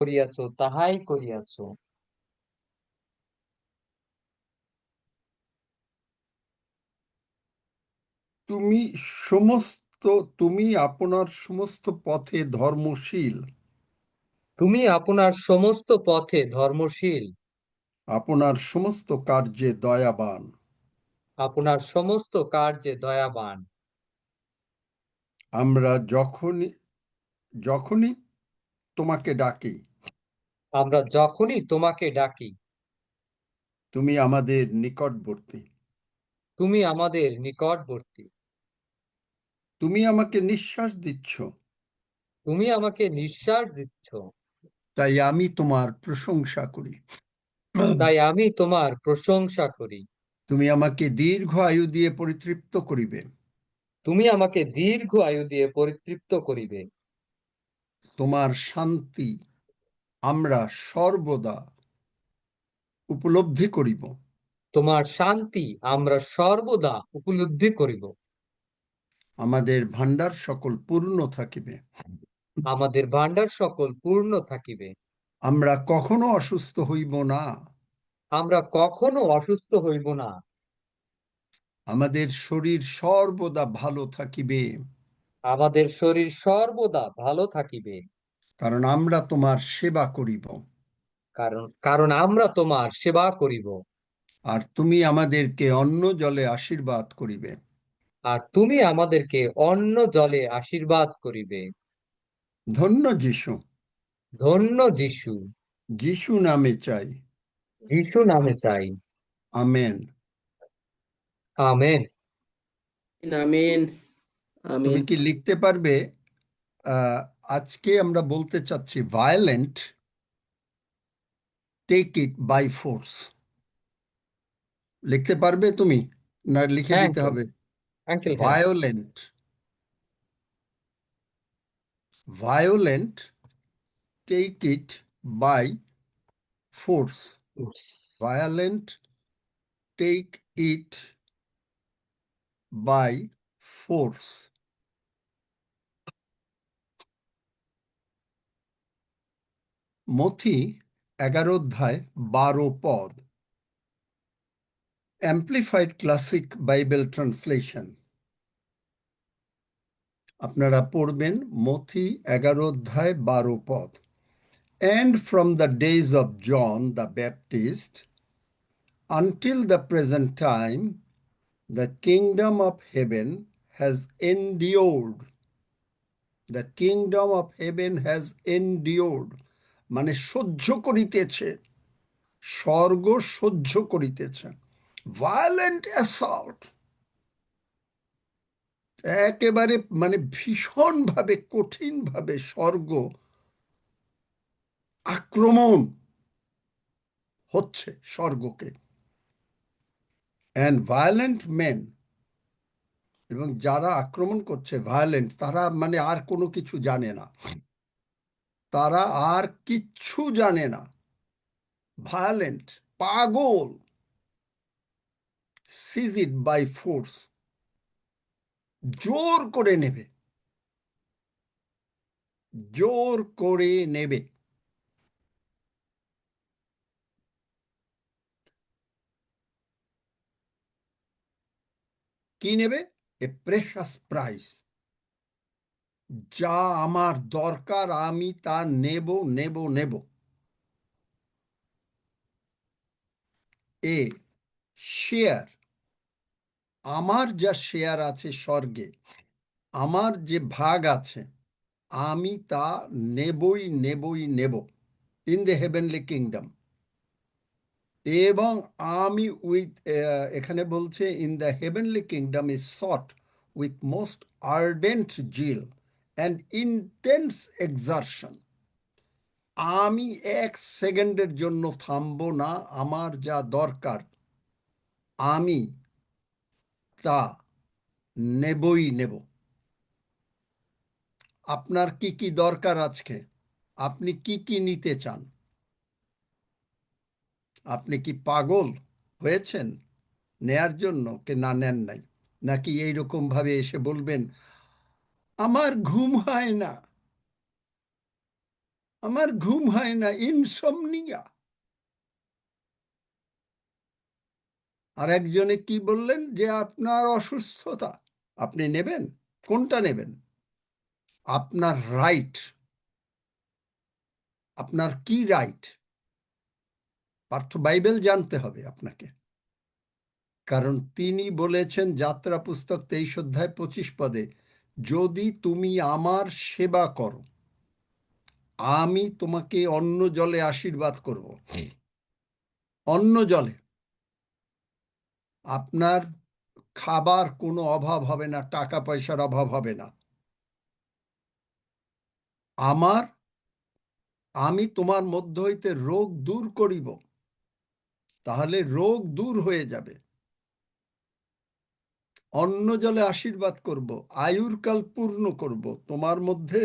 করিয়াছ তাহাই করিয়াছ। তুমি সমস্ত তুমি আপনার সমস্ত পথে ধর্মশীল, তুমি আপনার সমস্ত পথে ধর্মশীল, আপনার সমস্ত কার্যে দয়াবান। আপনার সমস্ত কার্যে দয়াবান। আমরা যখনই যখনই তোমাকে ডাকি, আমরা যখনই তোমাকে ডাকি, তুমি আমাদের নিকটবর্তী। তুমি আমাদের নিকটবর্তী। তুমি আমাকে নিঃশ্বাস দিচ্ছ, তুমি আমাকে নিঃশ্বাস দিচ্ছ, তাই আমি তোমার প্রশংসা করি। তাই আমি তোমার প্রশংসা করি। তুমি আমাকে দীর্ঘ আয়ু দিয়ে পরিতৃপ্ত করিবে। তুমি আমাকে দীর্ঘ আয়ু দিয়ে পরিতৃপ্ত করিবে। তোমার শান্তি আমরা সর্বদা উপলব্ধি করিব। তোমার শান্তি আমরা সর্বদা উপলব্ধি করিব। আমাদের ভাণ্ডার সকল পূর্ণ থাকিবে। আমাদের ভাণ্ডার সকল পূর্ণ থাকিবে। আমরা কখনো অসুস্থ হইব না। আমরা কখনো অসুস্থ হইব না। আমাদের শরীর সর্বদা ভালো থাকিবে, আমাদের শরীর সর্বদা ভালো থাকিবে। কারণ আমরা তোমার সেবা করিব। কারণ কারণ আমরা তোমার সেবা করিব। আর তুমি আমাদেরকে অন্ন জলে আশীর্বাদ করিবে। আর তুমি আমাদেরকে অন্ন জলে আশীর্বাদ করিবে। ধন্য যিশু, ধন্য যিশু। যিশু নামে চাই। যিশু নামে চাই। আমেন। আমেন। আমিন। তুমি আমিন। কি লিখতে পারবে? আহ, আজকে আমরা বলতে চাচ্ছি violent take it by force. লিখতে পারবে তুমি, না লিখে হ্যাঁ দিতে আঙ্কেল। হবে? আঙ্কেল হ্যাঁ। Violent, violent take it by force. Violent take it by force. মথি 11 অধ্যায় 12 পদ। Amplified classic Bible translation. আপনারা পড়বেন মথি 11 অধ্যায় 12 পদ। And from the days of John the Baptist until the present time, the kingdom of heaven has endured. The kingdom of heaven has endured, মানে সহ্য করিতেছে, স্বর্গ সহ্য করিতেছে। ভায়োলেন্ট অ্যাসল্ট, একেবারে মানে ভীষণভাবে কঠিনভাবে স্বর্গ আক্রমণ হচ্ছে স্বর্গকে। অ্যান্ড ভায়োলেন্ট মেন, এবং যারা আক্রমণ করছে ভায়োলেন্ট, তারা মানে আর কোনো কিছু জানে না, তারা আর কিচ্ছু জানে না। ভায়োলেন্ট, পাগল, সিজ ইট বাই ফোর্স, জোর করে নেবে, জোর করে নেবে। কি নেবে? এ প্রেশাস প্রাইস, যা আমার দরকার আমি তা নেব নেব নেব। এ শেয়ার, আমার যা শেয়ার আছে স্বর্গে, আমার যে ভাগ আছে, আমি তা নেবই নেবই নেব ইন দ্য হেভেনলি কিংডম। এবং আমি উইথ, এখানে বলছে in the heavenly kingdom is sought with most ardent zeal and intense exertion. আমি 1 সেকেন্ডের জন্য থামবো না, আমার যা দরকার আমি তা নেবই নেব। আপনার কি কি দরকার আজকে? আপনি কি কি নিতে চান? আপনি কি পাগল হয়েছেন নেয়ার জন্য, কে না নেন নাই? নাকি এইরকম ভাবে এসে বলবেন আমার ঘুম হয় না, আমার ঘুম হয় না, ইনসমনিয়া। আর একজনে কি বললেন যে আপনার অসুস্থতা, আপনি নেবেন কোনটা নেবেন? আপনার রাইট, আপনার কি রাইট? পার্থ বাইবেল জানতে হবে আপনাকে, কারণ তিনি বলেছেন যাত্রা পুস্তক 23 অধ্যায় 25 পদে, যদি তুমি আমার সেবা করো আমি তোমাকে অন্ন জলে আশীর্বাদ করব। অন্ন জলে আপনার খাবার কোনো অভাব হবে না, টাকা পয়সার অভাব হবে না। আমি তোমার মধ্য হইতে রোগ দূর করিব, তাহলে রোগ দূর হয়ে যাবে। অন্ন জলে আশীর্বাদ করব, আয়ুর কাল পূর্ণ করব, তোমার মধ্যে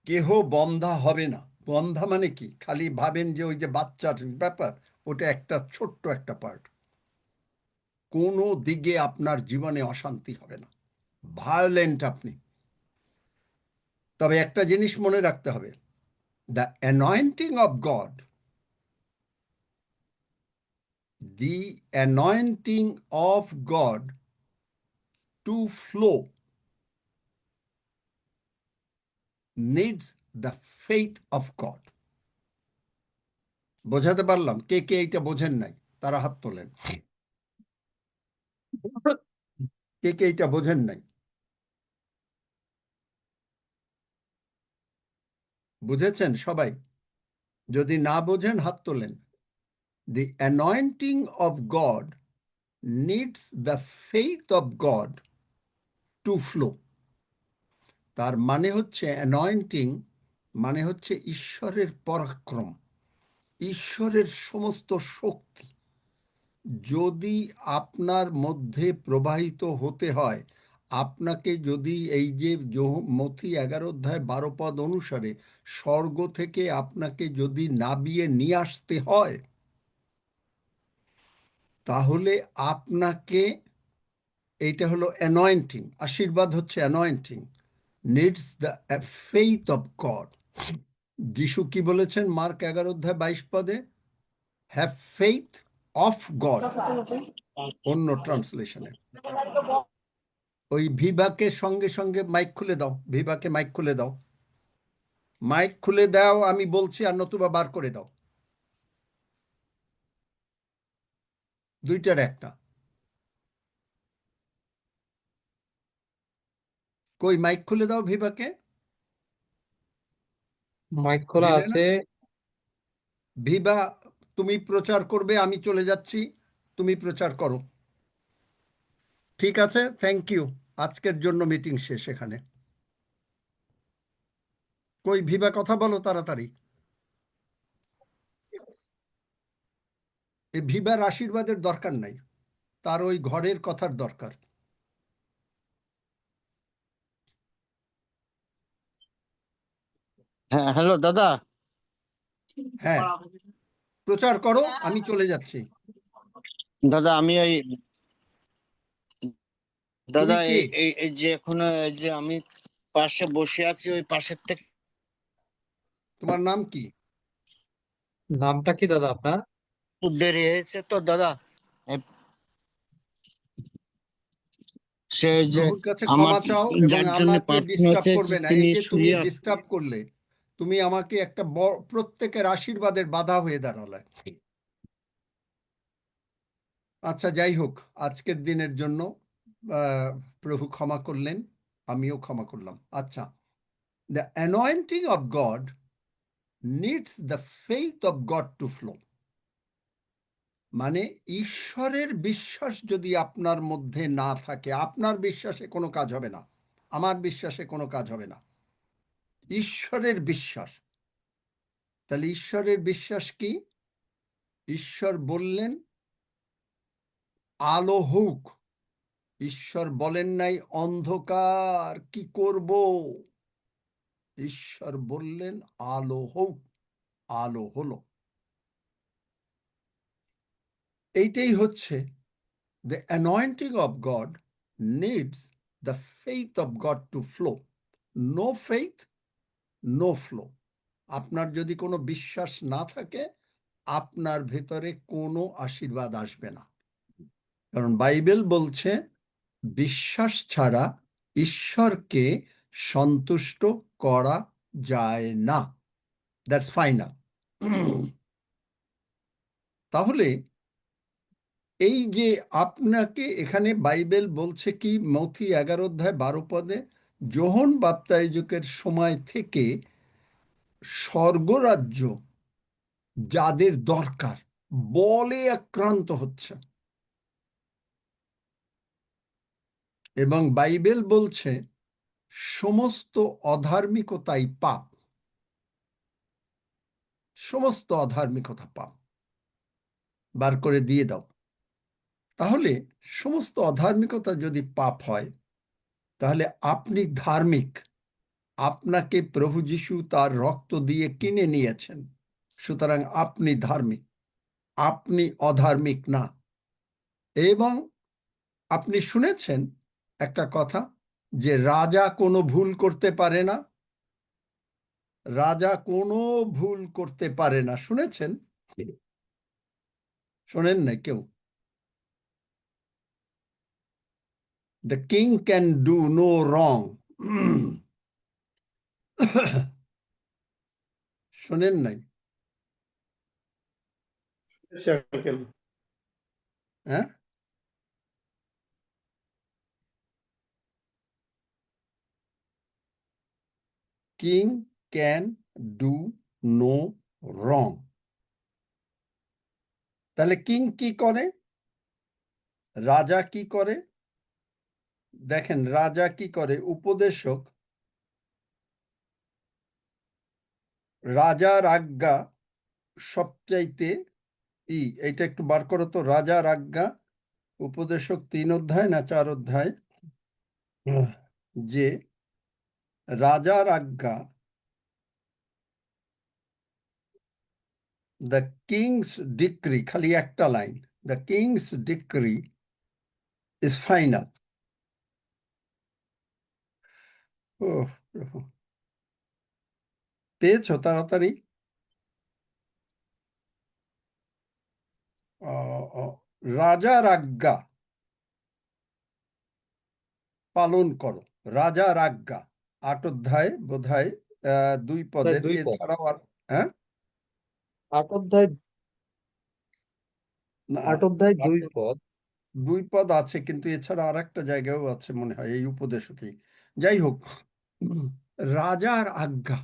কেহ বন্ধা হবে না। বন্ধা মানে কি? খালি ভাবেন যে ওই যে বাচ্চার ব্যাপার, ওটা একটা ছোট্ট একটা পার্ট। কোনো দিকে আপনার জীবনে অশান্তি হবে না, ভায়োলেন্ট আপনি। তবে একটা জিনিস মনে রাখতে হবে, the anointing of God, the anointing of God to flow needs the faith of God. বোঝাতে পারলাম? কে কে এইটা বোঝেন নাই তারা হাত তোলেন। কে কে এইটা বোঝেন নাই? বুঝেছেন সবাই? যদি না বোঝেন হাত তোলেন। The anointing of God needs the faith of God to flow. তার মানে হচ্ছে অ্যানয়েন্টিং মানে হচ্ছে ঈশ্বরের পরাক্রম, ঈশ্বরের সমস্ত শক্তি যদি আপনার মধ্যে প্রবাহিত হতে হয়, আপনাকে যদি এই যে মথি 11 অধ্যায় 12 পদ অনুসারে স্বর্গ থেকে আপনাকে যদি নাবিয়ে নিয়ে আসতে হয়, তাহলে আপনাকে, এইটা হলো অ্যানয়েন্টিং, আশীর্বাদ হচ্ছে anointing, needs the faith of God. যিশু কি বলেছেন মার্ক 11 অধ্যায় 22 পদে? হ্যাভ ফেইথ অফ গড, অন্য ট্রান্সলেশনে। ওই ভিভাকে সঙ্গে সঙ্গে মাইক খুলে দাও, ভিভাকে মাইক খুলে দাও, মাইক খুলে দাও, আমি বলছি, আর নতুবা বার করে দাও, দুইটার একটা। কই মাইক খুলে দাও ভিভাকে। মাইক খোলা দিলে না? আছে। ভিভা, তুমি প্রচার করবে, আমি চলে যাচ্ছি, তুমি প্রচার করো। ঠিক আছে, থ্যাংক ইউ। আজকের জন্য মিটিং শেষ এখানে। কই ভিভা, কথা বলো তাড়াতাড়ি। এই ভিভার আশীর্বাদের দরকার নাই, তার ওই ঘরের কথার দরকার। হ্যাঁ, হ্যালো দাদা। হ্যাঁ, প্রচার করো, আমি চলে যাচ্ছি। দাদা আমি ওই তুমি দাদা কে? এই এই এই যে এখন এই যে আমি পাশে বসে আছি, ওই পাশের থেকে তোমার নাম কি? নামটা কি দাদা আপনার? একটু দেরি হয়েছে তো দাদা। এই সে যে প্রভুর কাছে আমার ক্ষমা চাও এবং যার জন্য আমাকে প্রার্থনা ডিস্টার্ব হচ্ছে করবে না। এই তিনি যে তুমি শুয়ে আছে। ডিস্টার্ব করলে, তুমি আমাকে একটা প্রত্যেকের আশীর্বাদের বাধা হয়ে দাঁড়ালে। আচ্ছা, যাই হোক, আজকের দিনের জন্য প্রভু ক্ষমা করলেন, আমিও ক্ষমা করলাম। আচ্ছা, the anointing of God needs the faith of God to flow. মানে ঈশ্বরের বিশ্বাস যদি আপনার মধ্যে না থাকে, আপনার বিশ্বাসে কোনো কাজ হবে না, আমার বিশ্বাসে কোনো কাজ হবে না। ঈশ্বরের বিশ্বাস। তাহলে ঈশ্বরের বিশ্বাস কি? ঈশ্বর বললেন আলো হোক, ঈশ্বর বলেন নাই অন্ধকার কি করব, ঈশ্বর বললেন আলো হোক, আলো হলো। এইটাই হচ্ছে the anointing of God needs the faith of God to flow. No faith, no flow. আপনার যদি কোনো বিশ্বাস না থাকে, আপনার ভেতরে কোনো আশীর্বাদ আসবে না। কারণ বাইবেল বলছে বিশ্বাস ছাড়া ঈশ্বরকে সন্তুষ্ট করা যায় না। That's final. তাহলে এই যে আপনাকে এখানে বাইবেল বলছে কি, মথি 11 অধ্যায় 12 পদে, যোহন বাপ্তাইজকের সময় থেকে স্বর্গরাজ্য যাদের দরকার বলে আক্রান্ত হচ্ছে। এবং বাইবেল বলছে সমস্ত অধার্মিকতাই পাপ। সমস্ত অধার্মিকতা পাপ। বার করে দিয়ে দাও। তাহলে সমস্ত অধার্মিকতা যদি পাপ হয়, তাহলে আপনি ধার্মিক। আপনাকে প্রভু যীশু তার রক্ত দিয়ে কিনে নিয়েছেন, সুতরাং আপনি ধার্মিক, আপনি অধার্মিক না। এবং আপনি শুনেছেন একটা কথা, যে রাজা কোনো ভুল করতে পারে না। রাজা কোনো ভুল করতে পারে না, শুনেছেন? শোনেন না কেউ? The king can do no wrong. শোনেন নাই? হ্যাঁ, king can do no wrong. তাহলে কিং কি করে? রাজা কি করে? দেখেন রাজা কি করে। উপদেশক রাজার আজ্ঞা সবচাইতে এইটা একটু বার করো তো। রাজার আজ্ঞা, উপদেশক 3 অধ্যায় না 4 অধ্যায়, যে রাজার আজ্ঞা, দ্য কিংস ডিক্রি, খালি একটা line, the king's decree is final. পেয়েছো তাড়াতাড়ি? রাজার আজ্ঞা পালন করো। রাজার আজ্ঞা 8 অধ্যায় বোধহয় 2 পদের। 2 পদ। এছাড়াও আর, হ্যাঁ, 8 অধ্যায়, না, 8 অধ্যায় 2 পদ। 2 পদ আছে, কিন্তু এছাড়া আর একটা জায়গায়ও আছে মনে হয় এই উপদেশকেই। যাই হোক, রাজার আজ্ঞা,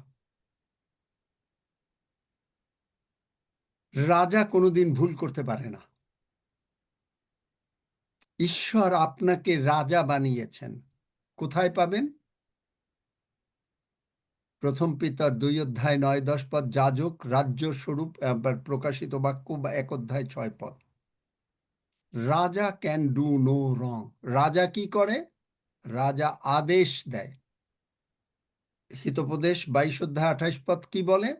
রাজা কোনোদিন ভুল করতে পারে না। ঈশ্বর আপনাকে রাজা বানিয়েছেন। কোথায় পাবেন? প্রথম পিতার 2 অধ্যায় 9-10 পদ, যাজক রাজ্য স্বরূপ, প্রকাশিত বাক্য 1 অধ্যায় 6 পদ। রাজা ক্যান ডু নো রং। রাজা কি করে? রাজা আদেশ দেয়। হিতোপদেশ 22 অধ্যায় 28 পদ কি বলে?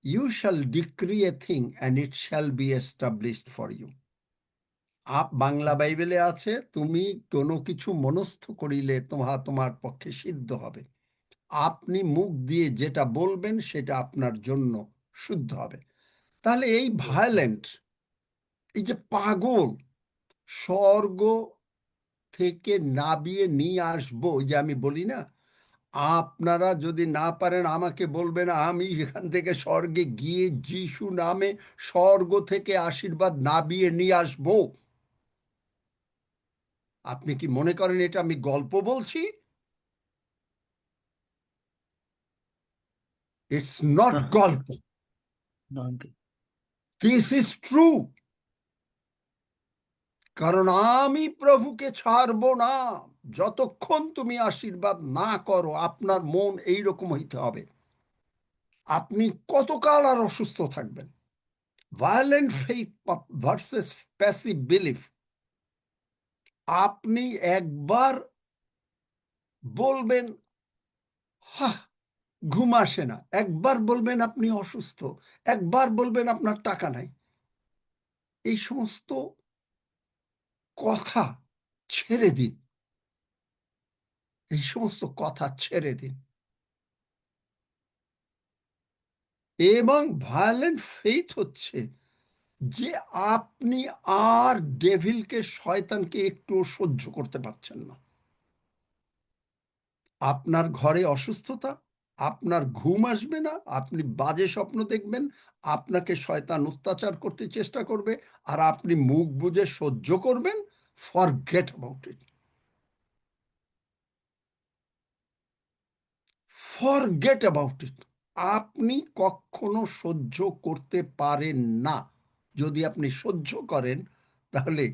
You shall decree a thing and it shall be established for you. Bangla বাইবেলে আছে, তুমি কোনো কিছু মনস্থ করিলে তোমার পক্ষে সিদ্ধ হবে। আপনি মুখ দিয়ে যেটা বলবেন সেটা আপনার জন্য শুদ্ধ হবে। তাহলে এই ভায়োলেন্ট, এই যে পাগল, স্বর্গ থেকে নাবিয়ে নিয়ে আসবো, ওই যে আমি বলি না, আপনারা যদি না পারেন আমাকে বলবেন, আমি এখান থেকে স্বর্গে গিয়ে যিশু নামে স্বর্গ থেকে আশীর্বাদ নাবিয়ে নিয়ে আসবো। আপনি কি মনে করেন এটা আমি গল্প বলছি? ইটস নট গল্প, দিস ইজ ট্রু। কারণ আমি প্রভুকে ছাড়বো না যতক্ষণ তুমি আশীর্বাদ না করো। আপনার মন এইরকম হইতে হবে। আপনি কতকাল আর অসুস্থ থাকবেন? Violent faith versus passive belief. আপনি একবার বলবেন হা ঘুম আসে না, একবার বলবেন আপনি অসুস্থ, একবার বলবেন আপনার টাকা নাই। এই সমস্ত কথা ছেড়ে দিন। এই সমস্ত কথা ছেড়ে দিন। এবং ভায়োলেন্ট ফেইথ হচ্ছে যে আপনি আর ডেভিলকে, শয়তানকে একটু সহ্য করতে পারছেন না। আপনার ঘরে অসুস্থতা, আপনার ঘুম আসবে না, আপনি বাজে স্বপ্ন দেখবেন, আপনাকে শয়তান অত্যাচার করতে চেষ্টা করবে, আর আপনি মুখ বুজে সহ্য করবেন। Forget about it, forget about it. আপনি কখনো সহ্য করতে পারেন না। যদি আপনি সহ্য করেন, তাহলে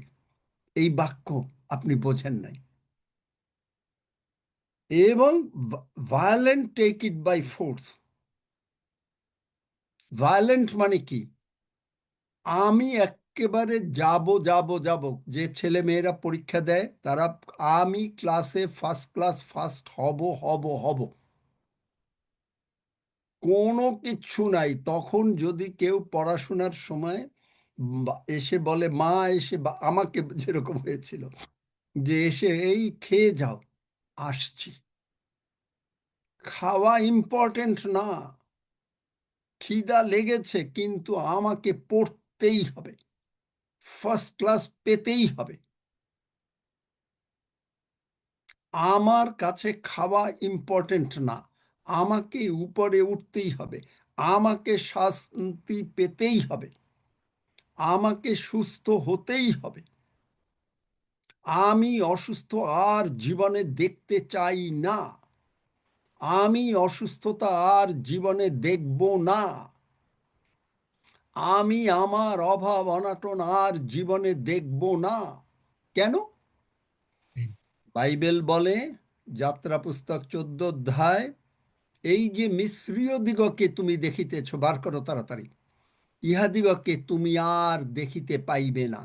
এই বাক্য আপনি বোঝেন নাই। এবং violent take it by force. Violent মানে কি? আমি একেবারে যাব যাব যাব। যে ছেলে মেয়েরা পরীক্ষা দেয় তারা, আমি ক্লাসে ফার্স্ট ক্লাস ফার্স্ট হব হব হব, কোনো কিচ্ছু নাই। তখন যদি কেউ পড়াশোনার সময় এসে বলে, মা এসে, আমাকে যেরকম হয়েছিল, যে এসে এই খেয়ে যাও, আসছি। খাওয়া ইম্পর্টেন্ট না, খিদা লেগেছে, কিন্তু আমাকে পড়তেই হবে, ফার্স্ট ক্লাস পেতেই হবে। আমার কাছে খাওয়া ইম্পর্টেন্ট না, আমাকে উপরে উঠতেই হবে, আমাকে শান্তি পেতেই হবে, আমাকে সুস্থ হতেই হবে। আমি অসুস্থ আর জীবনে দেখতে চাই না, আমি অসুস্থতা আর জীবনে দেখব না, আমি আমার অভাব অনাটন আর জীবনে দেখব না। কেন? বাইবেল বলে, যাত্রা পুস্তক 14 অধ্যায়, এই যে মিস্রীয় দিগকে তুমি দেখিতেছ, বার করো তাড়াতাড়ি, ইহাদিগকে তুমি আর দেখিতে পাইবে না।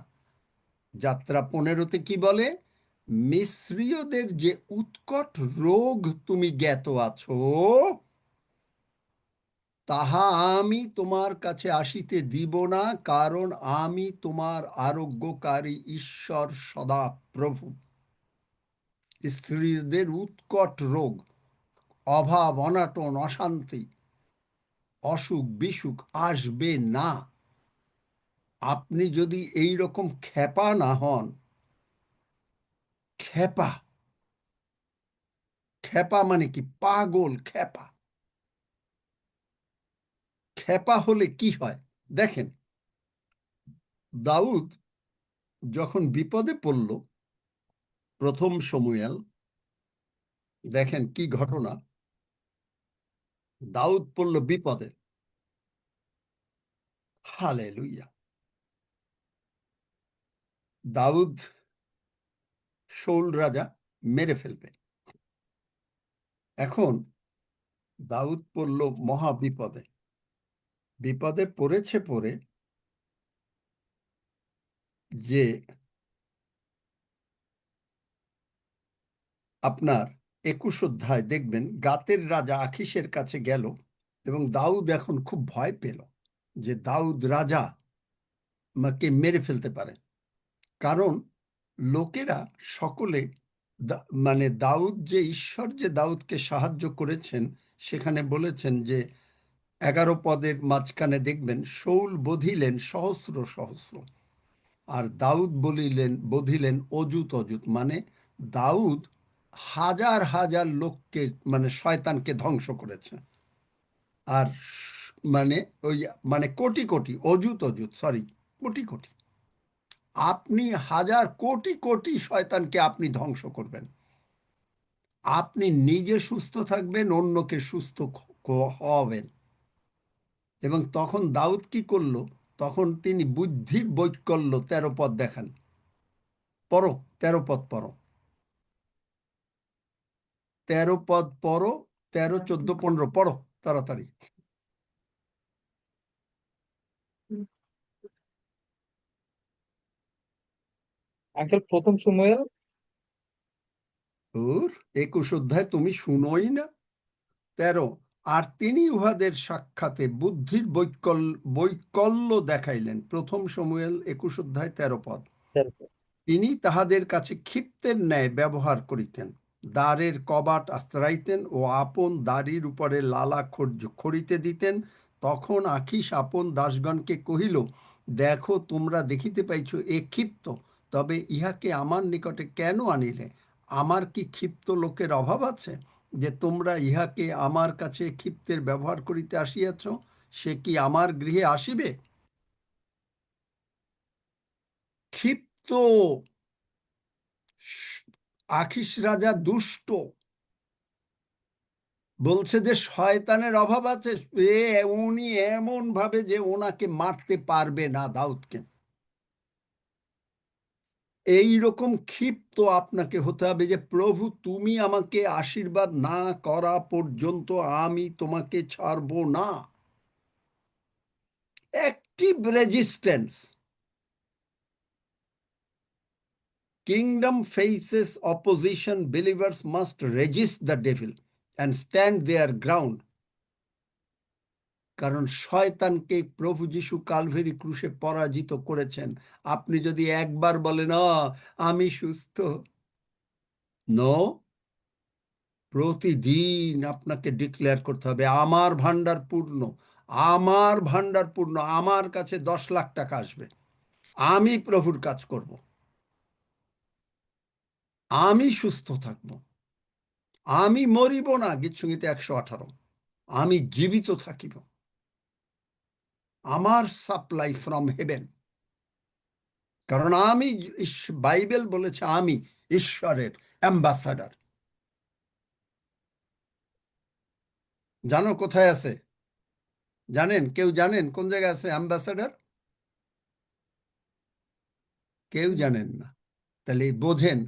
যাত্রা 15-তে কি বলে? মিস্রীয়দের যে উৎকট রোগ তুমি জ্ঞাত আছো, তাহা আমি তোমার কাছে আসিতে দিব না, কারণ আমি তোমার আরোগ্যকারী ঈশ্বর সদা প্রভু। স্ত্রীদের উৎকট রোগ, অভাব অনাটন অশান্তি অসুখ বিসুখ আসবে না। আপনি যদি এই রকম খেপা না হন, খেপা, খেপা মানে কি? পাগল খেপা। খেপা হলে কি হয় দেখেন, দাউদ যখন বিপদে পড়ল, প্রথম শমূয়েল, দেখেন কি ঘটনা। দাউদ পড়ল বিপদে, হালেলুইয়া। দাউদ শাউল রাজা মেরে ফেলবে। এখন দাউদ পড়ল মহা বিপদে। বিপদে পড়েছে পড়ে যে আপনার 21 অধ্যায় দেখবেন, গাতের রাজা আখিসের কাছে গেল, এবং দাউদ এখন খুব ভয় পেল যে দাউদ রাজা আমাকে মেরে ফেলতে পারে। কারণ লোকেরা সকলে মানে দাউদ, যে ঈশ্বর যে দাউদকে সাহায্য করেছেন, সেখানে বলেছেন যে 11 পদের মাঝখানে দেখবেন, শাউল বধিলেন সহস্র সহস্র, আর দাউদ বধিলেন অযুত অযুত। মানে দাউদ হাজার হাজার লোককে, মানে শয়তানকে ধ্বংস করেছে। আর মানে ওই, মানে কোটি কোটি, অযুত অযুত, সরি, কোটি কোটি। আপনি হাজার কোটি কোটি শয়তানকে আপনি ধ্বংস করবেন। আপনি নিজে সুস্থ থাকবেন, অন্যকে সুস্থ হওয়াবেন। এবং তখন দাউদ কি করল? তখন তিনি বুদ্ধির বৈকল্য 13 পদ দেখান। পড়ো, 13 পদ পড়ো, 13 পদ পড়ো, 13, 14, 15 পড়ো তাড়াতাড়ি। আঙ্কেল প্রথম শমূয়েল ওর 21 অধ্যায় তুমি শুনোই না? 13, আর তিনি উহাদের সাক্ষাতে বুদ্ধির বৈকল্য দেখাইলেন। প্রথম শমূয়েল 21 অধ্যায় 13 পদ। তিনি তাহাদের কাছে ক্ষিপ্তের ন্যায় ব্যবহার করিতেন, দ্বারের কবাট আস্তাইতেন ও আপন দাড়ির উপরে লালা খড়িতে দিতেন, তখন আখিস আপন দাসগণকে কহিল, দেখো তোমরা দেখিতে পাইছ এ ক্ষিপ্ত, তবে ইহাকে আমার নিকটে কেন আনিলে? আমার কি ক্ষিপ্ত লোকের অভাব আছে, যে তোমরা ইহাকে আমার কাছে ক্ষিপ্তের ব্যবহার করিতে আসিয়াছ? সে কি আমার গৃহে আসিবে? ক্ষিপ্ত, আখিস রাজা দুষ্ট, বলছে যে শয়তানের অভাব আছে। উনি এমন ভাবে যে ওনাকে মারতে পারবে না, দাউদকে। এই রকম ক্ষিপ্ত আপনাকে হতে হবে যে প্রভু তুমি আমাকে আশীর্বাদ না করা পর্যন্ত আমি তোমাকে ছাড়বো না। Active resistance. Kingdom faces opposition, believers must resist the devil and stand their ground. কারণ শয়তানকে প্রভু যীশু কালভেরি ক্রুশে পরাজিত করেছেন। আপনি যদি একবার বলেন আমি সুস্থ, নো, প্রতিদিন আপনাকে ডিক্লেয়ার করতে হবে আমার ভান্ডার পূর্ণ, আমার ভান্ডার পূর্ণ, আমার কাছে 10 লাখ টাকা আসবে, আমি প্রভুর কাজ করব, আমি সুস্থ থাকব, আমি মরিব না। গীতসংগীতে 118, আমি জীবিত থাকিব, আমার সাপ্লাই ফ্রম হেভেন। কারণ আমি, বাইবেল বলেছে আমি ঈশ্বরের অ্যাম্বাসাডার। জানো কোথায় আছে? জানেন? কেউ জানেন কোন জায়গায় আছে অ্যাম্বাসাডার? কেউ জানেন না। তাহলে বোঝেন,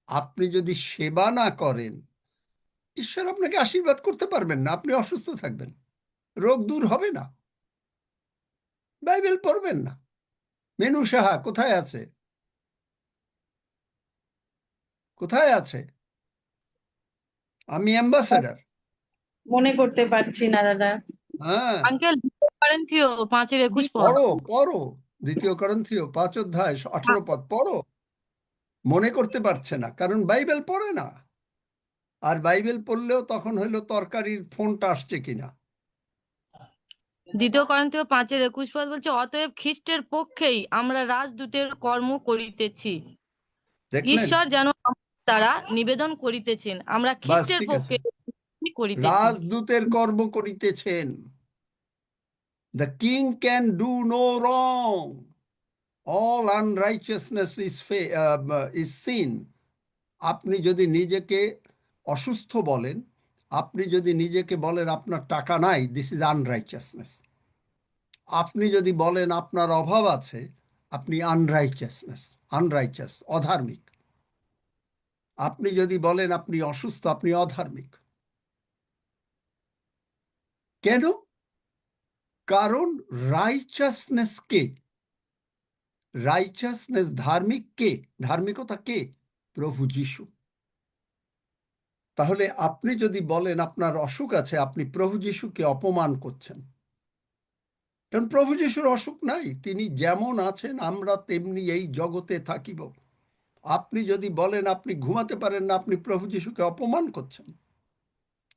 আপনি যদি সেবা না করেন, ঈশ্বর আপনাকে আশীর্বাদ করতে পারবেন না। আপনি অসুস্থ থাকবেন, রোগ দূর হবে না, বাইবেল পড়বেন না। মেনু সাহা কোথায় আছে? কোথায় আছে? আমি অ্যাম্বাসেডার। মনে করতে পারছি না দাদা। হ্যাঁ, আঙ্কেল 5:21 পদ। পড়ো পড়ো, 2 করন্থীয় 5 অধ্যায় 18 পদ পড়ো। মনে করতে পারছে না কারণ বাইবেল পড়ে না। আর বাইবেল পড়লেও তখন হইলো তরকারির ফোনটা আসছে কিনা। 2 করন্থীয় 5:21 পদ বলছে, অতএব খ্রিস্টের পক্ষেই আমরা রাজদূতের কর্ম করিতেছি, দেখলেন? ঈশ্বর যেন আমাদের দ্বারা নিবেদন করিতেছেন, আমরা বাস, খ্রিস্টের ঠিক আছে। পক্ষে করিতেছি। রাজদূতের কর্ম করিতেছেন। The king can do no wrong. All unrighteousness is sin. আপনি যদি নিজেকে অসুস্থ বলেন, আপনি যদি নিজেকে বলেন আপনার টাকা নাই, দিস ইজ আনরাইচাসনেস। আপনি যদি বলেন আপনার অভাব আছে, আপনি আনরাইচাস, অধার্মিক। আপনি যদি বলেন আপনি অসুস্থ, আপনি অধার্মিক। কেন? কারণ রাইচাসনেস কে? রাইচাসনেস, ধার্মিক কে? ধার্মিকতা কে? প্রভু যীশু। তাহলে আপনি যদি বলেন আপনার অসুখ আছে, আপনি প্রভু যীশুকে অপমান করছেন। কারণ প্রভু যীশুর অসুখ নাই, তিনি যেমন আছেন আমরা তেমনি এই জগতে থাকিব। আপনি যদি বলেন আপনি ঘুমাতে পারেন না, আপনি প্রভু যীশুকে অপমান করছেন।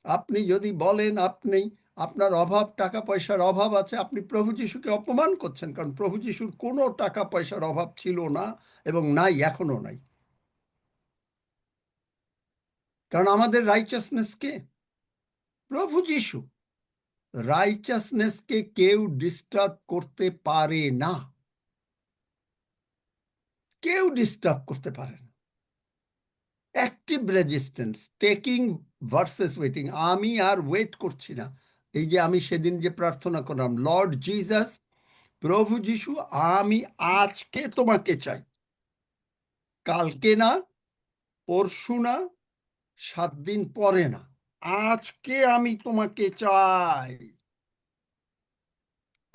আপনি যদি বলেন আপনি, আপনার অভাব, টাকা পয়সার অভাব আছে, আপনি প্রভু যীশুকে অপমান করছেন। কারণ প্রভু যীশুর কোনো টাকা পয়সার অভাব ছিল না এবং নাই, এখনো নাই। কারণ আমাদের রাইচাসনেস কে? প্রভু যীশু। রাইচাসনেসকে কেউ ডিস্টার্ব করতে পারে না, কেউ ডিস্টার্ব করতে পারে না। Active resistance, taking versus waiting. আমি আর ওয়েট করছি না। এই যে আমি সেদিন যে প্রার্থনা করলাম, লর্ড জিসাস, প্রভু যীশু, আমি আজকে তোমাকে চাই, কালকে না, পরশু না, 7 দিন পরে না, আজকে আমি তোমাকে চাই।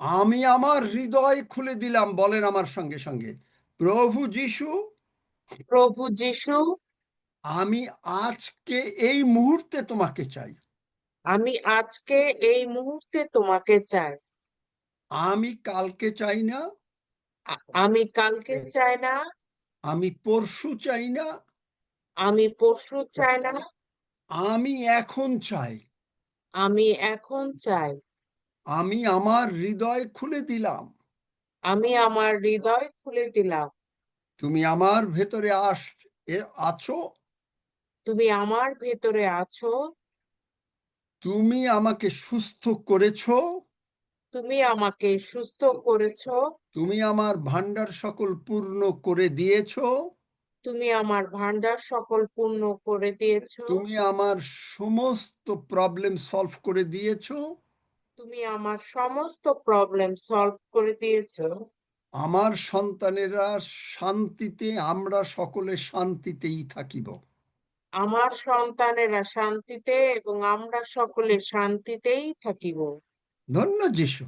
আমি আমার হৃদয় খুলে দিলাম। বলেন আমার সঙ্গে সঙ্গে, প্রভু যীশু, প্রভু যিশু, আমি আজকে এই মুহূর্তে তোমাকে চাই। আমি আজকে এই মুহূর্তে তোমাকে চাই। আমি কালকে চাই না, আমি কালকে চাই না, আমি পরশু চাই না, আমি পরশু চাই না, আমি এখন চাই। আমি এখন চাই। আমি আমার হৃদয় খুলে দিলাম। আমি আমার হৃদয় খুলে দিলাম। তুমি আমার ভেতরে আছো। তুমি আমার ভেতরে আছো। তুমি আমাকে সুস্থ করেছো। তুমি আমাকে সুস্থ করেছো। তুমি আমার ভান্ডার সকল পূর্ণ করে দিয়েছো। তুমি আমার ভান্ডার সকল পূর্ণ করে দিয়েছো। তুমি আমার সমস্ত প্রবলেম সলভ করে দিয়েছো। তুমি আমার সমস্ত প্রবলেম সলভ করে দিয়েছো। আমার সন্তানেরা শান্তিতে, আমরা সকলে শান্তিতেই থাকিব। আমার সন্তানেরা শান্তিতে এবং আমরা সকলে শান্তিতেই থাকিব। ধন্য যিশু।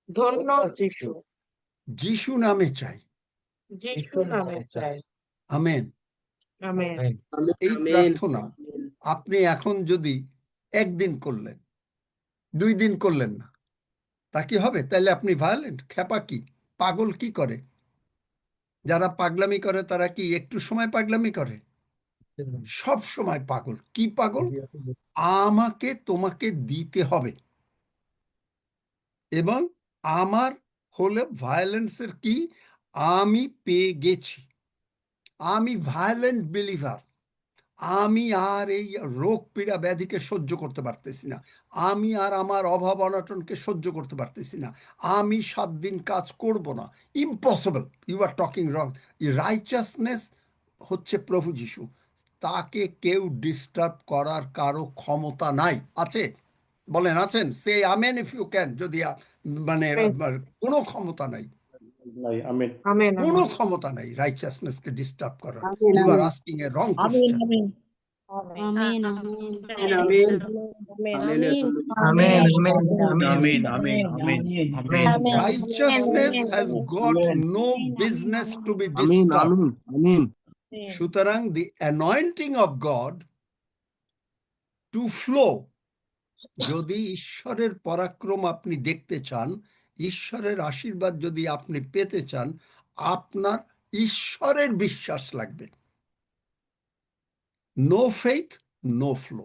ধন্য যিশু। যিশু নামে চাই। যিশু নামে চাই। আমেন। আমেন। আমেন। এই আমেন। প্রার্থনা আপনি এখন যদি একদিন করলেন, 2 দিন করলেন না, তা কি হবে? তাহলে আপনি ভায়োলেন্ট, খেপা কি, পাগল কি করে? যারা পাগলামি করে তারা কি একটু সময় পাগলামি করে? সব সময় পাগল। কি পাগল? আমাকে তোমাকে দিতে হবে। এবং আমার হলে ভায়োলেন্সের কি, আমি পেয়ে গেছি। আমি ভায়োলেন্ট বিলিভার। আমি আর এই রোগ পীড়া ব্যাধিকে সহ্য করতে পারতেছি না। আমি আর আমার অভাব অনটনকে সহ্য করতে পারতেছি না। আমি 7 দিন কাজ করব না। ইম্পসিবল। ইউ আর টকিং রং। রাইচাসনেস হচ্ছে প্রভু যিশু। তাকে কেউ ডিস্টার্ব করার কারো ক্ষমতা নাই। আছে? বলেন আছেন? সে আমেন ইফ ইউ ক্যান। যদি মানে কোনো ক্ষমতা নাই, আমেন আমেন। কোনো আমেন। ক্ষমতা নাই রাইচাসনেসকে ডিস্টার্ব করার। Amen. You are amen. Asking a wrong amen question. Amen amen amen. Amen. Amen amen amen amen amen amen Righteousness has got no business to be আমিন disturbed. আমিন আমিন সুতরাং the anointing of God to flow, যদি ঈশ্বরের পরাক্রম আপনি দেখতে চান, ঈশ্বরের আশীর্বাদ যদি আপনি পেতে চান, আপনার ঈশ্বরের বিশ্বাস লাগবে। No faith, no flow.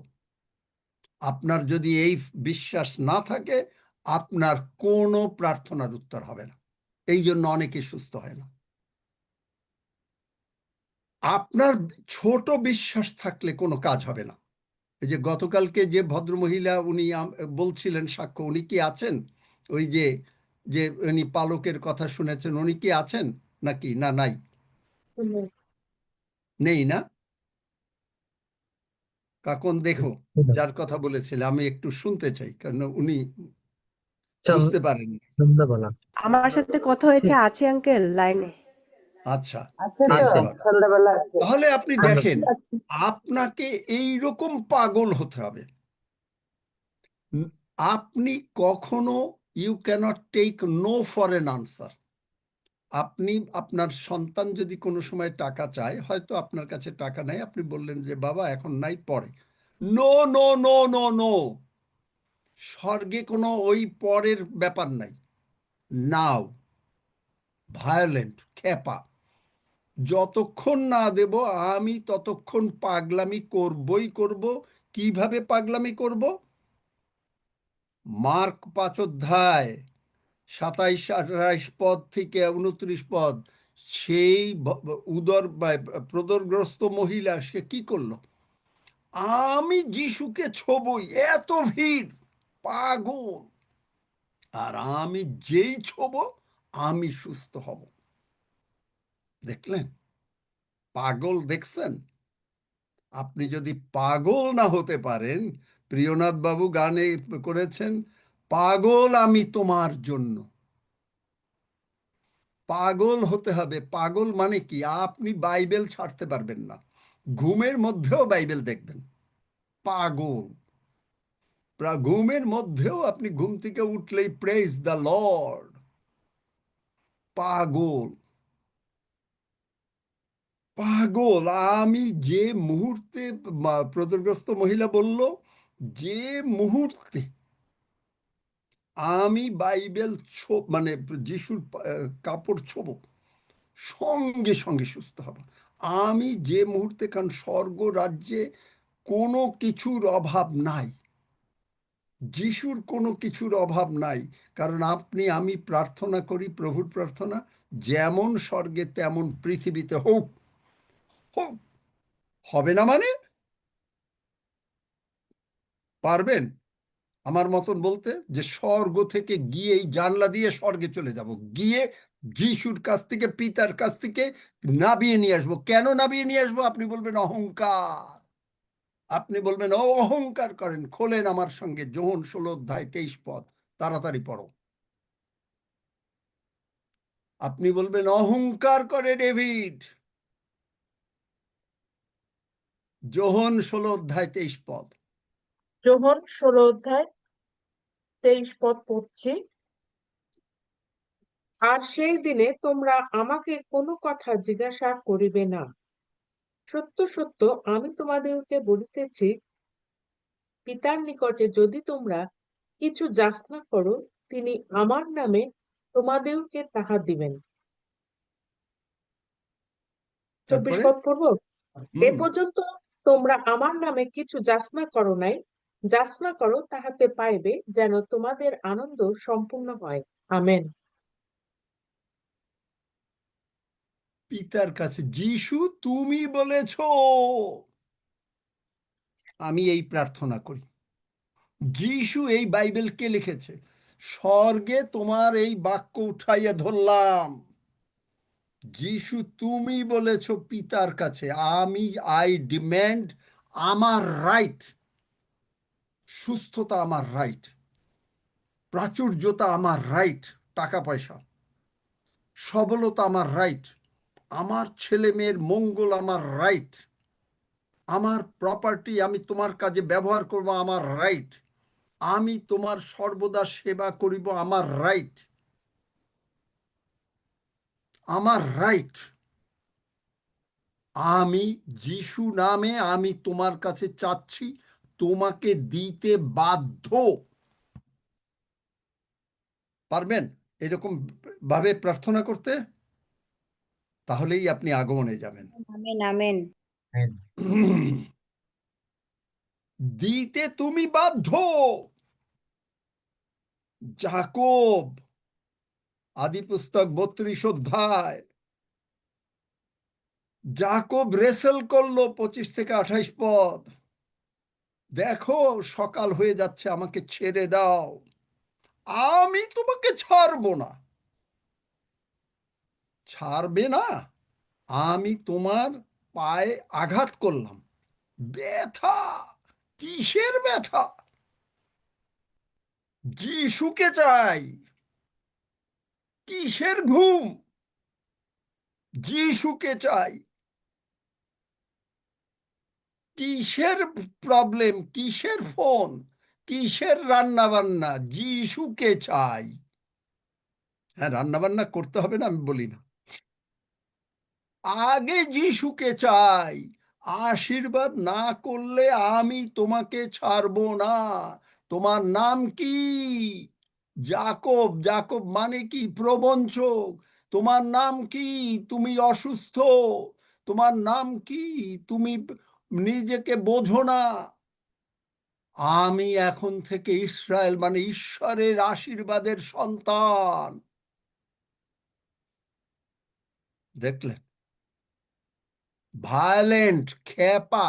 আপনার যদি এই বিশ্বাস না থাকে, আপনার কোনো প্রার্থনার উত্তর হবে না। এই জন্য অনেকে সুস্থ হয় না। আপনার ছোট বিশ্বাস থাকলে কোনো কাজ হবে না। এই যে গতকালকে যে ভদ্রমহিলা উনি বলছিলেন সাক্ষ্য, উনি কি আছেন? ওই যে যে উনি পালকের কথা শুনেছেন, উনি কি আছেন নাকি না? নাই, নেই না? কাকন দেখো, যার কথা বলেছিল আমি একটু শুনতে চাই, কারণ উনি বুঝতে পারেন। সন্ধ্যাবেলা আমার সাথে কথা হয়েছে, আছে আঙ্কেল লাইনে? আচ্ছা, আছে। তাহলে আপনি দেখেন, আপনাকে এই রকম পাগল হতে হবে। আপনি কখনো you cannot take no for an answer. আপনি আপনার সন্তান যদি কোনো সময় টাকা চায়, হয়তো আপনার কাছে টাকা নাই, আপনি বললেন যে বাবা এখন নাই, পরে। No no no no no, স্বর্গে কোনো ওই পরের ব্যাপার নাই। নাও, ভায়োলেন্ট, খেপা, যতক্ষণ না দেব আমি ততক্ষণ পাগলামি করবই করব। কিভাবে পাগলামি করব? মার্ক 5 অধ্যায় 27-28 পদ থেকে 29 পদ, সেই প্রদরগ্রস্ত মহিলা সে কি করলো? আমি যিশুকে ছোবই, এত ভিড়, পাগল, আর আমি যেই ছোব আমি সুস্থ হব। দেখলেন? পাগল দেখছেন? আপনি যদি পাগল না হতে পারেন, প্রিয়নাথ বাবু গানে করেছেন, পাগল আমি তোমার জন্য। পাগল হতে হবে। পাগল মানে কি? আপনি বাইবেল ছাড়তে পারবেন না, ঘুমের মধ্যেও বাইবেল দেখবেন। পাগল। ঘুমের মধ্যেও আপনি ঘুম থেকে উঠলেই প্রেজ দ্য লর্ড। পাগল, পাগল। আমি যে মুহূর্তে, প্রদরগ্রস্ত মহিলা বলল, যে মুহূর্তে আমি বাইবেল মানে যিশুর কাপড় ছোব, সঙ্গে সঙ্গে সুস্থ হব। আমি যে মুহূর্তে, কারণ স্বর্গ রাজ্যে কোনো কিছুর অভাব নাই। যিশুর কোনো কিছুর অভাব নাই, কারণ আপনি আমি প্রার্থনা করি প্রভুর প্রার্থনা, যেমন স্বর্গে তেমন পৃথিবীতে হোক। হোক হবে না মানে পারবেন আমার মতন বলতে যে স্বর্গ থেকে গিয়ে এই জানলা দিয়ে স্বর্গে চলে যাব, গিয়ে যিশুর কাছ থেকে পিতার কাছ থেকে নাবিয়ে নিয়ে আসবো। কেন নাবিয়ে নিয়ে আসবো? আপনি বলবেন অহংকার। আপনি বলবেন ও অহংকার করেন। খোলেন আমার সঙ্গে যোহন 16 অধ্যায় 23 পদ, তাড়াতাড়ি পড়ো। আপনি বলবেন অহংকার করে ডেভিড। যোহন 16 অধ্যায় 23 পদ। যোহন 16 অধ্যায় 23 পদ পড়ছি। আর সেই দিনে তোমরা আমাকে কোনো কথা জিজ্ঞাসা করিবে না। সত্য সত্য আমি তোমাদেরকে বলিতেছি, পিতার নিকটে যদি তোমরা কিছু যাচনা করো, তিনি আমার নামে তোমাদেরকে তাহা দিবেন। 24 তারপরে পদ পড়বো। এ হুম পর্যন্ত তোমরা আমার নামে কিছু যাচনা করো নাই, যাচনা করো তাহাতে পাইবে, যেন তোমাদের আনন্দ সম্পূর্ণ হয়। আমেন। পিতার কাছে যিশু তুমি বলেছ, আমি এই প্রার্থনা করি। যিশু এই বাইবেল কে লিখেছে? স্বর্গে তোমার এই বাক্য উঠাইয়া ধরলাম। যিশু তুমি বলেছ পিতার কাছে, আমি আই ডিম্যান্ড আমার রাইট, সুস্থতা আমার রাইট, প্রাচুর্যতা আমার রাইট, টাকা পয়সা সবলতা আমার রাইট, আমার ছেলে মেয়ের মঙ্গল আমার রাইট, আমার প্রপার্টি আমি তোমার কাজে ব্যবহার করব আমার রাইট, আমি তোমার সর্বদা সেবা করিব আমার রাইট, আমার রাইট। আমি যিশু নামে আমি তোমার কাছে চাচ্ছি, তোমাকে দিতে বাধ্য। পারবেন এরকম ভাবে প্রার্থনা করতে? তাহলেই আপনি আগমনে যাবেন। আমেন আমেন দিতে তুমি বাধ্য। যাকব আদি পুস্তক 32 অধ্যায়, যাকব রেসেল করলো 25 থেকে 28 পদ। দেখো সকাল হয়ে যাচ্ছে, আমাকে ছেড়ে দাও, আমি তোমাকে ছাড়বো না। ছাড়বে না? আমি তোমার পায়ে আঘাত করলাম, ব্যথা, কিসের ব্যথা? যিশুকে চাই। কিসের ঘুম? যিশুকে চাই। কিসের প্রবলেম? কিসের ফোন? কিসের রান্না বান্না? যিশুকে চাই। হ্যাঁ, রান্না বান্না করতে হবে না আমি বলি না, আগে যিশুকে চাই। আশীর্বাদ না করলে আমি তোমাকে ছাড়বো না। তোমার নাম কি? যাকব। যাকব মানে কি? প্রবঞ্চক। তোমার নাম কি? তুমি অসুস্থ। তোমার নাম কি? তুমি নিজেকে বোঝো না। আমি এখন থেকে ইসরায়েল মানে ঈশ্বরের আশীর্বাদের সন্তান। দেখলেন? ভায়োলেন্ট, ক্ষেপা।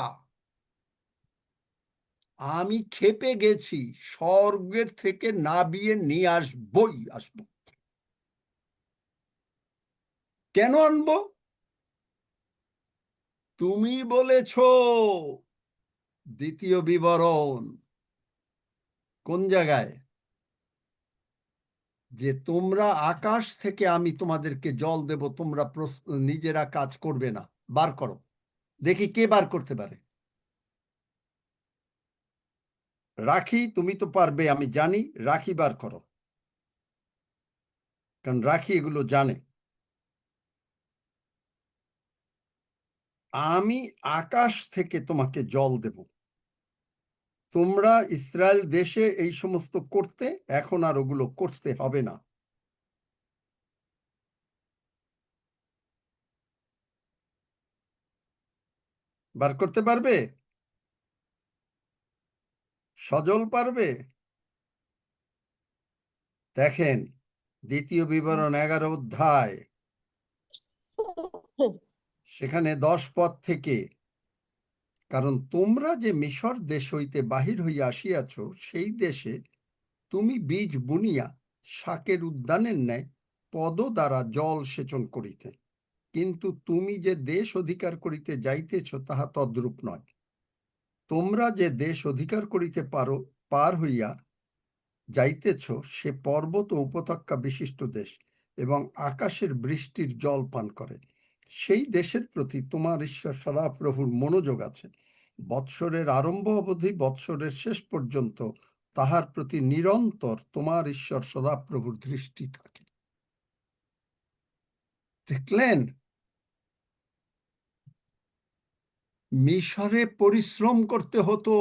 আমি ক্ষেপে গেছি, স্বর্গের থেকে নাবিয়ে নিয়ে আসবই আসবো। কেন আনবো? তুমি বলেছ। দ্বিতীয় বিবরণ কোন জায়গায়? যে তোমরা আকাশ থেকে আমি তোমাদেরকে জল দেব, তোমরা নিজেরা কাজ করবে না। বার করো দেখি কে বার করতে পারে। রাখি, তুমি তো পারবে আমি জানি। রাখি বার করো, কারণ রাখি এগুলো জানে। আমি আকাশ থেকে তোমাকে জল দেব। তোমরা ইসরায়েল দেশে এই সমস্ত করতে, এখন আর ওগুলো করতে হবে না। বার করতে পারবে? সজল পারবে? দেখেন, দ্বিতীয় বিবরণ 11 অধ্যায়, সেখানে 10 পদ থেকে, কারণ তোমরা যে মিশর দেশ হইতে বাহির হইয়া আসিয়াছ, সেই দেশে তুমি বীজ বুনিয়া শাকের উদ্যানের ন্যায় পদ দ্বারা জল সেচন করিতে, কিন্তু তুমি যে দেশ অধিকার করিতে যাইতেছ তাহা তদ্রূপ নয়। তোমরা যে দেশ অধিকার করিতে পার হইয়া যাইতেছ সে পর্বত ও উপত্যকা বিশিষ্ট দেশ, এবং আকাশের বৃষ্টির জল পান করে। সেই দেশের প্রতি তোমার ঈশ্বর সদাপ্রভুর মনোযোগ আছে। বৎসরের আরম্ভ অবধি বৎসরের শেষ পর্যন্ত তাহার প্রতি নিরন্তর তোমার ঈশ্বর সদাপ্রভুর দৃষ্টি থাকে। দেখলেন, মিশরে পরিশ্রম করতে হতো,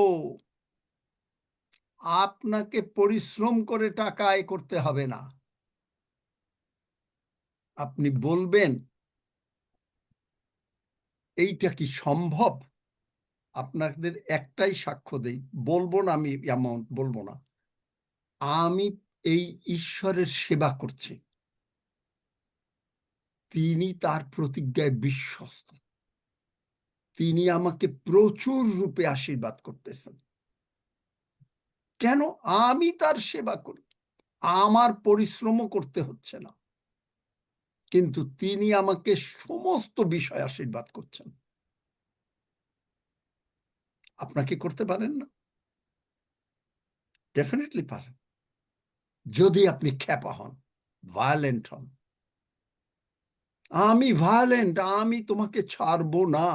আপনাকে পরিশ্রম করে টাকা আয় করতে হবে না। আপনি বলবেন এইটা কি সম্ভব? আপনাদের একটাই সাক্ষ্য দেই, বলবো না আমি অ্যামাউন্ট বলবো না, আমি এই ঈশ্বরের সেবা করছি, তিনি তার প্রতিজ্ঞায় বিশ্বস্ত, তিনি আমাকে প্রচুর রূপে আশীর্বাদ করতেছেন। কেন? আমি তার সেবা করি, আমার পরিশ্রমও করতে হচ্ছে না, কিন্তু তিনি আমাকে সমস্ত বিষয় আশীর্বাদ করছেন। আপনাকে করতে পারেন না? ডেফিনেটলি পারেন, যদি আপনি ক্ষেপা হন, ভায়োলেন্ট হন। আমি ভায়োলেন্ট, আমি তোমাকে ছাড়বো না,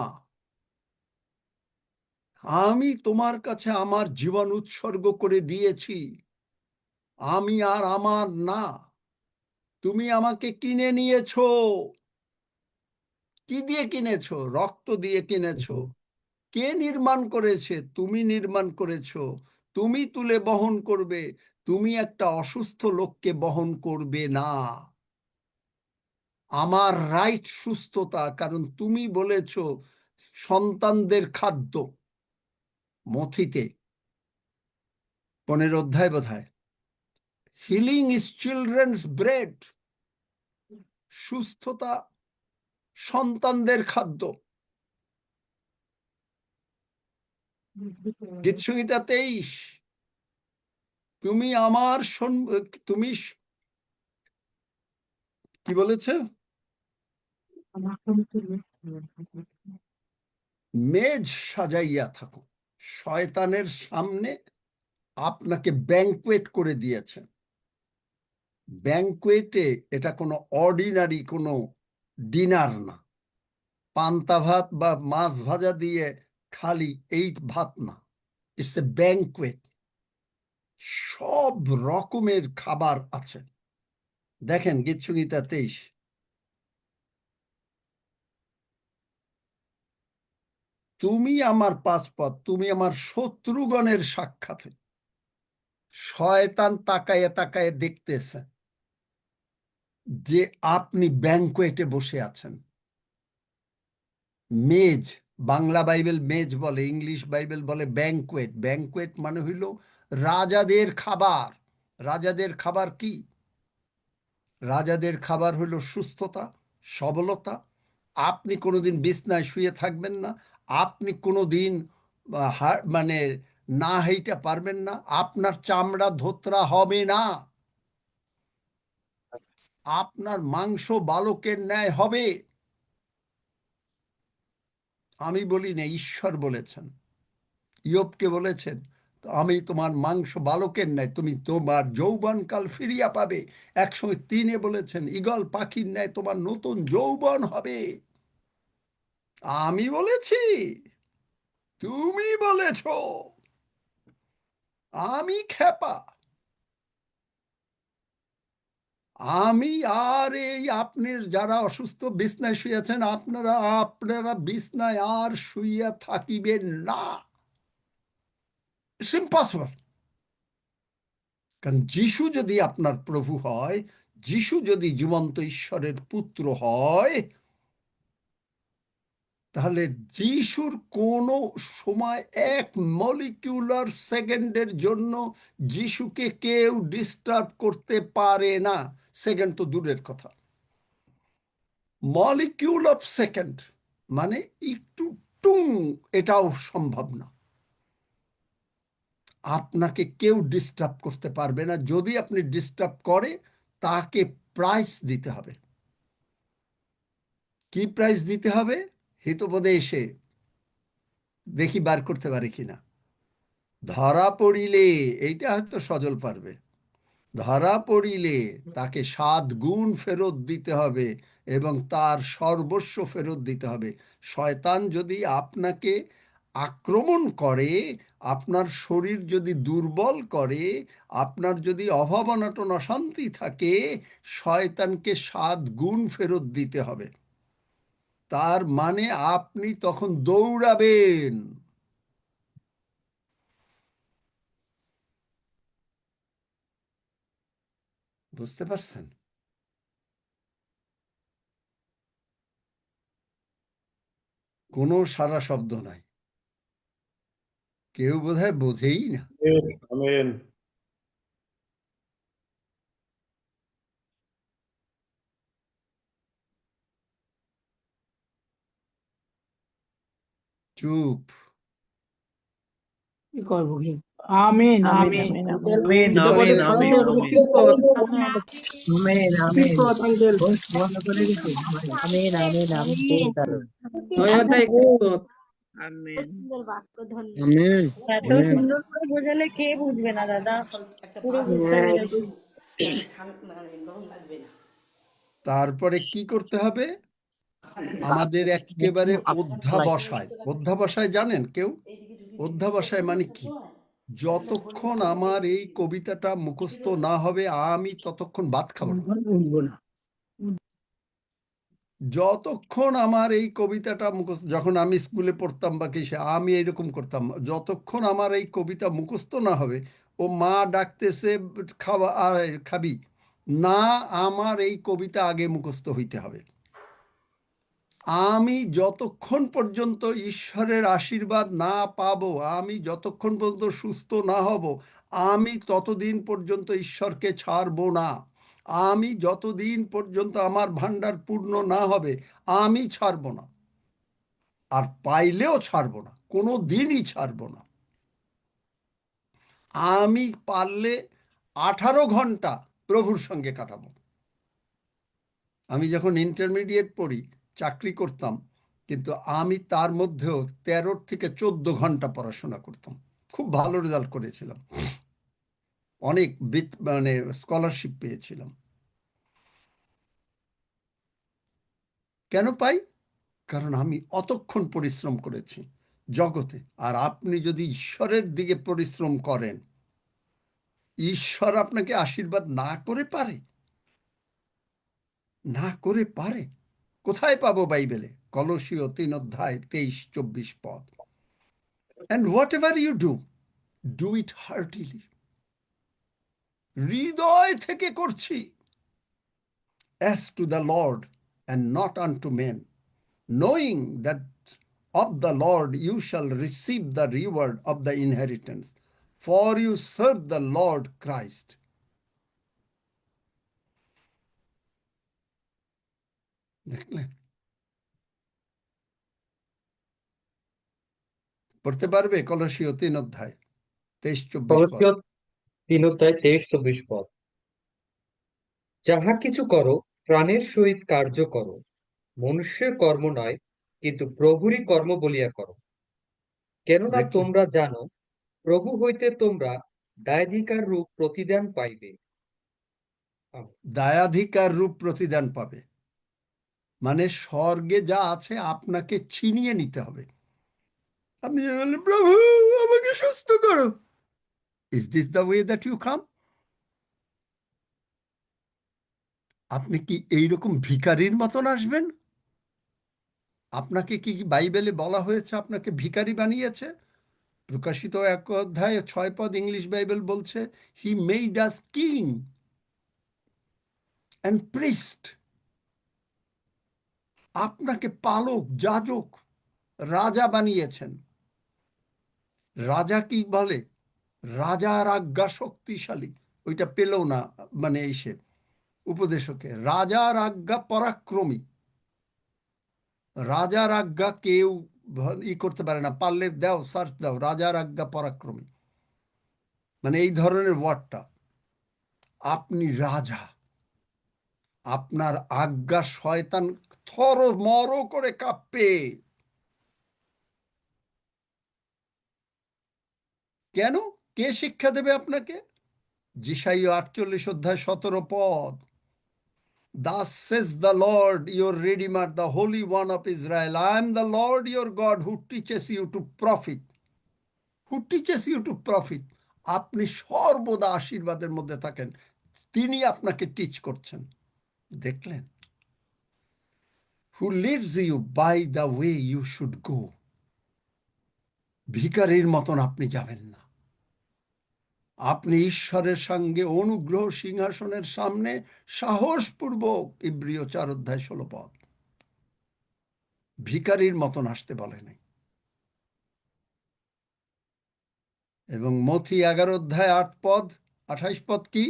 আমি তোমার কাছে আমার জীবন উৎসর্গ করে দিয়েছি, আমি আর আমার না, তুমি আমাকে কিনে নিয়েছো। কি দিয়ে কিনেছো? রক্ত দিয়ে কিনেছো। কে নির্মাণ করেছে? তুমি নির্মাণ করেছো, তুমি তুলে বহন করবে, তুমি একটা অসুস্থ লোককে বহন করবে না। আমার রাইট সুস্থতা, কারণ তুমি বলেছো সন্তানদের খাদ্য, মথিতে 15 অধ্যায় বোধহয়, হিলিং ইজ চিলড্রেনস ব্রেড, সুস্থতা সন্তানদের খাদ্য। গীতসংহিতা 23, তুমি আমার তুমি কি বলেছে? মেজ সাজাইয়া থাকো, শয়তানের সামনে আপনাকে ব্যাংকুয়েট করে দিয়েছে। ব্যাংকুয়েটে এটা কোনো অর্ডিনারি কোনো ডিনার না, পান্তা ভাত বা মাছ ভাজা দিয়ে খালি এই ভাত না, ইটস এ ব্যাংকুয়েট, সব রকমের খাবার আছে। দেখেন গীতসংহিতা 23, তুমি আমার পাসপথ, তুমি আমার শত্রুগণের সাক্ষাতে। শয়তান তাকায়ে তাকায়ে দেখতেছে যে আপনি ব্যাংকুয়েটে বসে আছেন। মেজ, বাংলা বাইবেল মেজ বলে, ইংলিশ বাইবেল বলে ব্যাংকুয়েট। ব্যাংকুয়েট মানে হইল রাজাদের খাবার। রাজাদের খাবার কি? রাজাদের খাবার হইল সুস্থতা, সবলতা। আপনি কোনোদিন বিছনায় শুয়ে থাকবেন না, আপনি কোনোদিন মানে না হেইটা পারবেন না, আপনার চামড়া ধোতরা হবে না, আপনার মাংস বালকের ন্যায় হবে। আমি বলি না, ঈশ্বর বলেছেন, ইয়োবকে বলেছেন, আমি তোমার মাংস বালকের ন্যায়, তুমি তোমার যৌবনকাল ফিরিয়া পাবে। একসময় 3 বলেছেন, ঈগল পাখির ন্যায় তোমার নতুন যৌবন হবে। আমি বলেছি? তুমি বলেছ? আমি খেপা? আমি আর এই আপনি যারা অসুস্থ বিছনায় শুয়েছেন, আপনারা বিছনায় আর শুইয়া থাকিবেন না। It's impossible. কারণ যিশু যদি আপনার প্রভু হয়, যিশু যদি জীবন্ত ঈশ্বরের পুত্র হয়, তাহলে যিশুর কোনো সময় এক মলিকিউলার সেকেন্ডের জন্য যিশুকে কেউ ডিস্টার্ব করতে পারে না। সেকেন্ড তো দূরের কথা, মলিকিউল অফ সেকেন্ড মানে একটু টুং, এটাও সম্ভব না। আপনাকে কেউ ডিস্টার্ব করতে পারবে না। যদি আপনি ডিস্টার্ব করে, তাকে প্রাইস দিতে হবে। কি প্রাইস দিতে হবে? হিতবোধে এসে দেখি বার করতে পারে কিনা। ধরা পড়িলে, এইটা হয়তো সজল পারবে, ধরা পড়িলে তাকে 7 গুণ ফেরত দিতে হবে এবং তার সর্বস্ব ফেরত দিতে হবে। শয়তান যদি আপনাকে আক্রমণ করে, আপনার শরীর যদি দুর্বল করে, আপনার যদি অভাব অনটন অশান্তি থাকে, শয়তানকে 7 গুণ ফেরত দিতে হবে। তার মানে আপনি তখন দৌড়াবেন। বুঝতে পারছেন? কোনো সারা শব্দ নাই, কেউ বোধহয় বোঝেই না। আমেন। চুপ। কি করবো কি? আমিন আমিন আঙ্কেল আমিন হিতোপদে আমিন রুটিন কর। আমিন রুটিন আমিন কর আঙ্কেল। বন্ধ করে দিছি আমিন আমিন আমিন নয়তাই কিসমত। আমিন আমেন এত আমেন। সুন্দর করে বোঝালে কে বুঝবে না দাদা, পুরো বুঝতে পেরেছি। তারপরে কি করতে হবে? আমাদের একেবারে অধ্যাবসায়। অধ্যাবসায় জানেন কেউ? অধ্যাবসায় মানে কি? যতক্ষণ আমার এই কবিতাটা মুখস্থ না হবে, আমি ততক্ষণ ভাত খাবো না। বুঝবো না। যতক্ষণ আমার এই কবিতাটা মুখস্থ, যখন আমি স্কুলে পড়তাম বা কিসে, আমি এরকম করতাম, যতক্ষণ আমার এই কবিতা মুখস্থ না হবে, ও মা ডাকতেছে খাওয়া খাবি না, আমার এই কবিতা আগে মুখস্থ হইতে হবে। আমি যতক্ষণ পর্যন্ত ঈশ্বরের আশীর্বাদ না পাবো, আমি যতক্ষণ পর্যন্ত সুস্থ না হব, আমি ততদিন পর্যন্ত ঈশ্বরকে ছাড়বো না। আমি যতদিন পর্যন্ত আমার ভান্ডার পূর্ণ না হবে, আমি ছাড়বো না। আর পাইলেও ছাড়বো না, কোনো দিনই ছাড়বো না। আমি পারলে 18 ঘন্টা প্রভুর সঙ্গে কাটাবো। আমি যখন ইন্টারমিডিয়েট পড়ি, চাকরি করতাম, কিন্তু আমি তার মধ্যেও 13 থেকে 14 ঘন্টা পড়াশোনা করতাম। খুব ভালো রেজাল্ট করেছিলাম, অনেক মানে স্কলারশিপ পেয়েছিলাম। কেন পাই? কারণ আমি অতক্ষণ পরিশ্রম করেছি জগতে। আর আপনি যদি ঈশ্বরের দিকে পরিশ্রম করেন, ঈশ্বর আপনাকে আশীর্বাদ না করে পারে? না করে পারে? কোথায় পাবো বাইবেলে? কলসীয় 3 অধ্যায় 23-24 পদ। And whatever you do it heartily. হৃদয় থেকে করছি, as to the Lord and not unto men, knowing that of the Lord you shall receive the reward of the inheritance, for you serve the Lord Christ. দেখলেন? পড়তে পারবে কলসীয় 3 অধ্যায় 23-24 পদ? কলসীয় 3 অধ্যায় 23-24 পদ। যাহা কিছু করো, প্রাণের সহিত কার্য করো, মনুষ্যের কর্ম নয়, কিন্তু প্রভুরই কর্ম বলিয়া করো। কেননা দেখলেন? তোমরা জানো, প্রভু হইতে তোমরা দায়াধিকার রূপ প্রতিদান পাইবে। দায়াধিকার রূপ প্রতিদান পাবে মানে স্বর্গে যা আছে আপনাকে ছিনিয়ে নিতে হবে। আপনি বললেন, প্রভু আমাকে সুস্থ করো। Is this the way that you come? আপনি কি এইরকম ভিখারির মতন আসবেন? আপনাকে কি বাইবেলে বলা হয়েছে আপনাকে ভিখারি বানিয়েছে? প্রকাশিত 1 অধ্যায় 6 পদ ইংলিশ বাইবেল বলছে, he made us king and priest. আপনাকে পালক, যাজক রাজা বানিয়েছেন। রাজা কি বলে? রাজার আজ্ঞা শক্তিশালী। ওইটা পেল না, মানে এসে উপদেশকে। রাজার আজ্ঞা পরাক্রমী। রাজার আজ্ঞা কেউ করতে পারে না। পারলে দাও, সার্চ দাও, রাজার আজ্ঞা পরাক্রমী, মানে এই ধরনের ওয়ার্ডটা। আপনি রাজা, আপনার আজ্ঞা শয়তান থর মর করে কাঁপবে। কেন? কে শিক্ষা দেবে আপনাকে? যিশাইয়া 48 অধ্যায় 17 পদ। Thus says the Lord your Redeemer, the Holy One of Israel, I am the Lord your God who teaches you to profit. Who teaches you to profit? আপনি সর্বদা আশীর্বাদের মধ্যে থাকেন, তিনি আপনাকে টিচ করছেন। দেখলেন? Who leads you by the way you should go. ভিখারির মতন আপনি যাবেন না। আপনি ঈশ্বরের সঙ্গে অনুগ্রহ সিংহাসনের সামনে সাহসপূর্বক, ইব্রিয় 4 অধ্যায় 16 পদ। ভিখারির মতন আসতে বলে নাই। এবং মথি 11 অধ্যায় 8 পদ 28 পদ কি?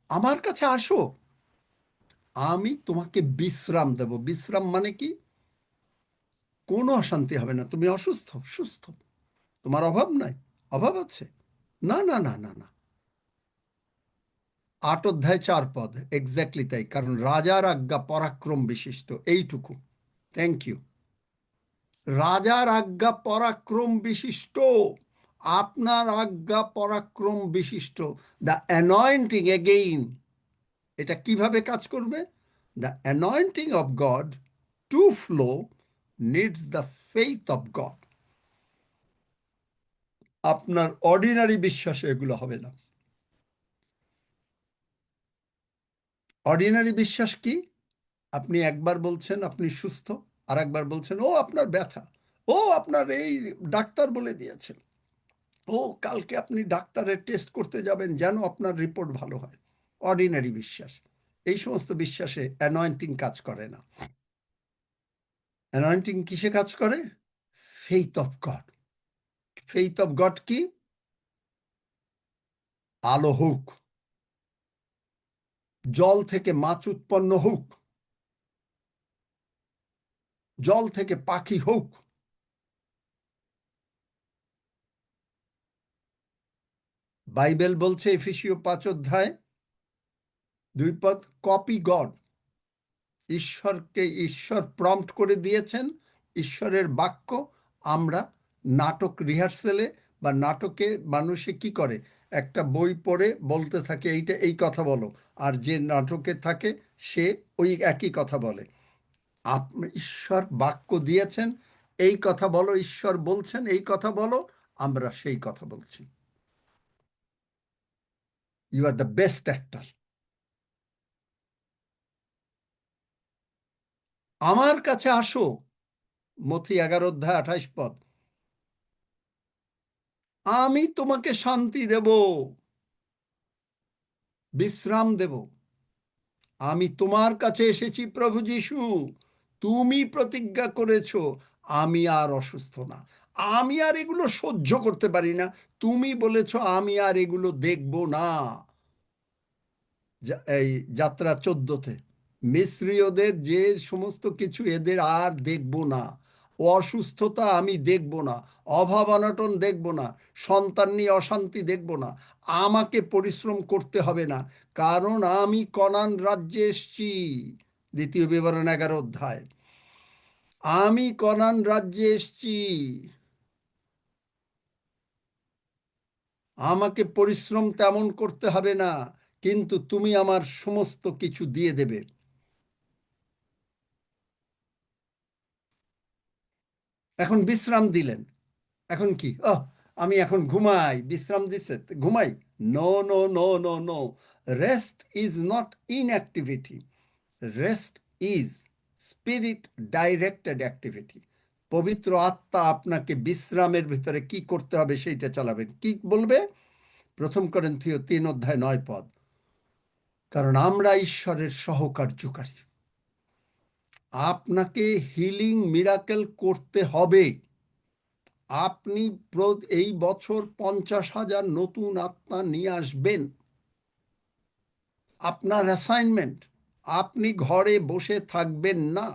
আমার কাছে আসো, আমি তোমাকে বিশ্রাম দেব। বিশ্রাম মানে কি? কোনো অশান্তি হবে না। তুমি অসুস্থ, সুস্থ, তোমার অভাব নাই, অভাব আছে, না না না না না। 8 অধ্যায় 4 পদ, এক্স্যাক্টলি তাই। কারণ রাজার আজ্ঞা পরাক্রম বিশিষ্ট। এইটুকু, থ্যাংক ইউ। রাজার আজ্ঞা পরাক্রম বিশিষ্ট। আপনার আজ্ঞা পরাক্রম বিশিষ্ট। দ্য অ্যানয়েন্টিং এগেইন, এটা কিভাবে কাজ করবে? The anointing of God to flow needs the faith of God. আপনার অর্ডিনারি বিশ্বাসে এগুলো হবে না। অর্ডিনারি বিশ্বাস কি? আপনি একবার বলছেন আপনি সুস্থ, আর একবার বলছেন ও আপনার ব্যথা, ও আপনার এই ডাক্তার বলে দিয়েছেন, ও কালকে আপনি ডাক্তারের টেস্ট করতে যাবেন যেন আপনার রিপোর্ট ভালো হয়। অর্ডিনারি বিশ্বাস। এই সমস্ত বিশ্বাসে অ্যানয়েন্টিং কাজ করে না। অ্যানয়েন্টিং কিসে কাজ করে? Faith of god. Faith of god কি? আলো হোক, জল থেকে মাছ উৎপন্ন হোক, জল থেকে পাখি হোক, বাইবেল বলছে এফেসীয় 5 অধ্যায় 2 পদ, কপি গড। ঈশ্বরকে ঈশ্বর প্রম্পট করে দিয়েছেন, ঈশ্বরের বাক্য। আমরা নাটক রিহার্সেলে বা নাটকে মানুষে কি করে? একটা বই পড়ে বলতে থাকে এইটা এই কথা বলো, আর যে নাটকে থাকে সে ওই একই কথা বলে। আপনি ঈশ্বর বাক্য দিয়েছেন, এই কথা বলো, ঈশ্বর বলছেন এই কথা বলো, আমরা সেই কথা বলছি। You are the best actor. আমার কাছে আসো, মথি 11 অধ্যায় 28 পদ। আমি তোমাকে শান্তি দেব, বিশ্রাম দেব। আমি তোমার কাছে এসেছি প্রভু যীশু। তুমি প্রতিজ্ঞা করেছ আমি আর অসুস্থ না, আমি আর এগুলো সহ্য করতে পারি না। তুমি বলেছ আমি আর এগুলো দেখব না। এই যাত্রা 14-তে মিস্রীয়দের যে সমস্ত কিছু এদের আর দেখব না। অসুস্থতা আমি দেখব না, অভাব অনটন দেখব না, সন্তান নিয়ে অশান্তি দেখব না। আমাকে পরিশ্রম করতে হবে না, কারণ আমি কনান রাজ্যে এসছি। দ্বিতীয় বিবরণ 11 অধ্যায়। আমি কনান রাজ্যে এসছি, আমাকে পরিশ্রম তেমন করতে হবে না, কিন্তু তুমি আমার সমস্ত কিছু দিয়ে দেবে। এখন বিশ্রাম দিলেন, এখন কি? আমি এখন ঘুমাই, বিশ্রাম দিচ্ছে ঘুমাই? No no no no no. Rest is not inactivity, rest is spirit directed activity. পবিত্র আত্মা আপনাকে বিশ্রামের ভিতরে কি করতে হবে সেইটা চালাবেন। কি বলবে? 1 করিন্থীয় 3 অধ্যায় 9 পদ। কারণ আমরা ঈশ্বরের সহকার্যকারী। আপনাকে হিলিং মিরাকেল করতে হবে। আপনি এই বছর 50,000 নতুন আত্মা নিয়ে আসবেন। আপনার অ্যাসাইনমেন্ট। আপনি ঘরে বসে থাকবেন না।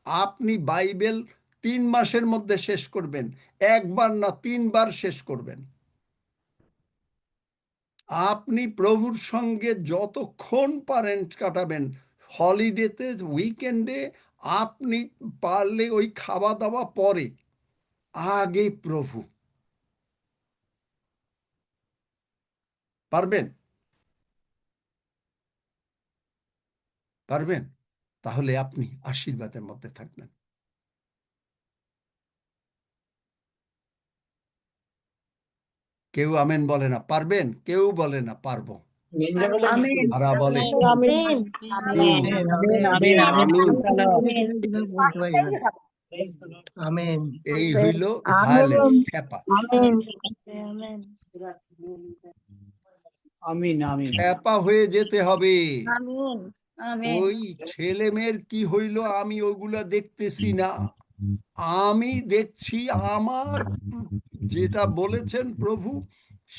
আপনি বাইবেল 3 মাসের মধ্যে শেষ করবেন, একবার না 3 বার শেষ করবেন। আপনি প্রভুর সঙ্গে যতক্ষণ পারেন কাটাবেন, হলিডেতে, উইকেন্ডে, আপনি পারলে ওই খাওয়া দাওয়া পরে, আগে প্রভু। পারবেন? পারবেন? তাহলে আপনি আশীর্বাদের মধ্যে থাকবেন। কেউ আমেন বলে না পারবেন, কেউ বলে না পারবো। তারা বলে আমেন আমেন আমেন আমেন এই হইল ভায়োলেন্ট, খেপা। আমিন আমিন খেপা হয়ে যেতে হবে। ওই ছেলে মেয়ের কি হইল আমি ওগুলা দেখতেছি না, আমি দেখছি আমার যেটা বলেছেন প্রভু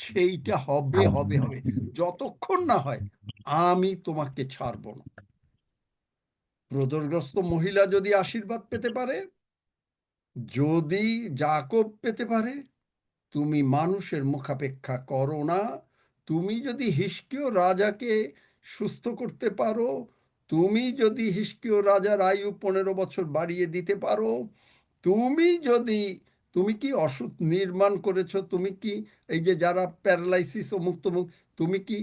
সেইটা হবে হবে হবে। যতক্ষণ না হয় আমি তোমাকে ছাড়ব না। ক্রোধগ্রস্ত মহিলা যদি আশীর্বাদ পেতে পারে, যদি যাকব পেতে পারে, তুমি মানুষের মুখাপেক্ষা করো না। তুমি যদি হিস্কিয় রাজাকে সুস্থ করতে পারো, তুমি যদি হিস্কিয় রাজার আয়ু 15 বছর বাড়িয়ে দিতে পারো, তুমি কি অসুখ নির্মাণ করেছো, তুমি কি এই যে যারা প্যারালাইসিস অমুক তমুক, তুমি কি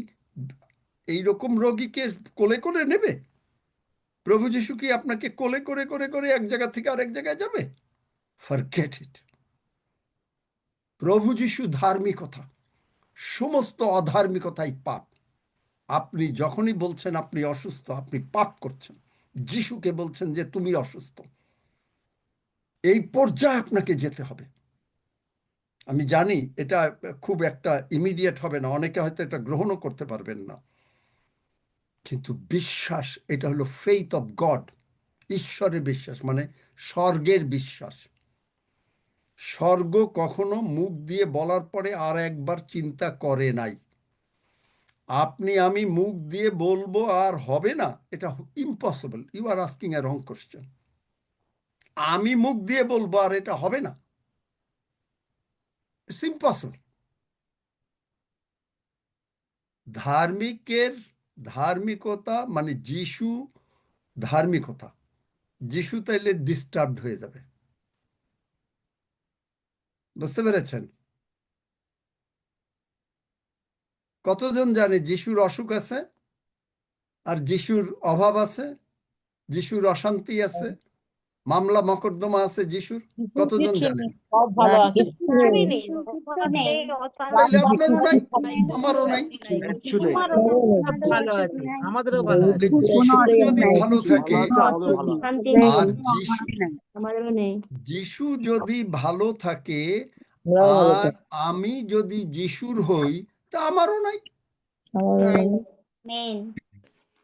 এইরকম রোগীকে কোলে করে নেবে? প্রভু যিশু কি আপনাকে কোলে করে করে করে এক জায়গা থেকে আরেক জায়গায় যাবে? Forget it. প্রভু যিশু ধার্মিকতা, সমস্ত অধার্মিকতাই পাপ। আপনি যখনই বলছেন আপনি অসুস্থ, আপনি পাপ করছেন। যিশুকে বলছেন যে তুমি অসুস্থ। এই পর্যায়ে আপনাকে যেতে হবে। আমি জানি এটা খুব একটা ইমিডিয়েট হবে না, অনেকে হয়তো এটা গ্রহণও করতে পারবেন না, কিন্তু বিশ্বাস, এটা হলো ফেইথ অফ গড। ঈশ্বরের বিশ্বাস মানে স্বর্গের বিশ্বাস। স্বর্গ কখনো মুখ দিয়ে বলার পরে আর একবার চিন্তা করে নাই। আপনি আমি মুখ দিয়ে বলবো আর হবে না, এটা impossible. You are asking a wrong question. আমি মুখ দিয়ে বলবো আর এটা হবে না, ইটস ইম্পসিবল। ধার্মিকতা মানে যিশু ধার্মিকতা। যিশু তাইলে ডিস্টার্বড হয়ে যাবে। বুঝতে পেরেছেন? কতজন জানে যিশুর অসুখ আছে আর যিশুর অভাব আছে, যিশুর অশান্তি আছে, মামলা মকদ্দমা আছে যিশুর? কতজন জানেন? তাইলে আপনারও নাই, আমারও নাই। ভালো আছে, আমাদেরও ভালো আছে। যিশু যদি ভালো থাকে আর যিশু যদি ভালো থাকে আর আমি যদি যিশুর হই, তা আমারও নাই।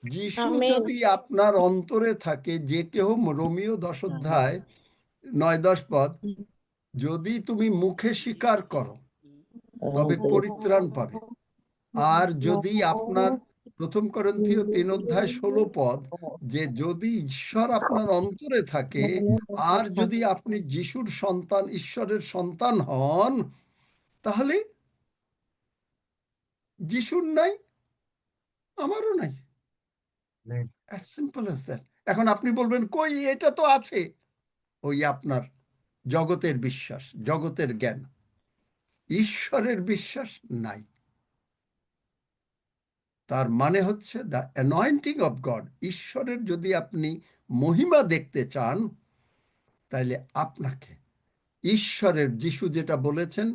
যিশু যদি আপনার অন্তরে থাকে, যে কেহ, রোমীয় 10 অধ্যায় 9-10 পদ, যদি তুমি মুখে স্বীকার করো তবে পরিত্রাণ পাবে। আর যদি আপনার 1 করিন্থীয় 3 অধ্যায় 16 পদ, যে যদি ঈশ্বর আপনার অন্তরে থাকে আর যদি আপনি যিশুর সন্তান, ঈশ্বরের সন্তান হন, তাহলে যিশুর নাই, আমারও নাই। as simple as that. এখন আপনি বলবেন কই এটা তো আছে, ওই আপনার জগতের বিশ্বাস, জগতের জ্ঞান। ঈশ্বরের বিশ্বাস নাই। তার মানে হচ্ছে দ্য অ্যানয়েন্টিং অফ গড। ঈশ্বরের যদি আপনি মহিমা দেখতে চান, তাহলে আপনাকে ঈশ্বরের, যিশু যেটা বলেছেন,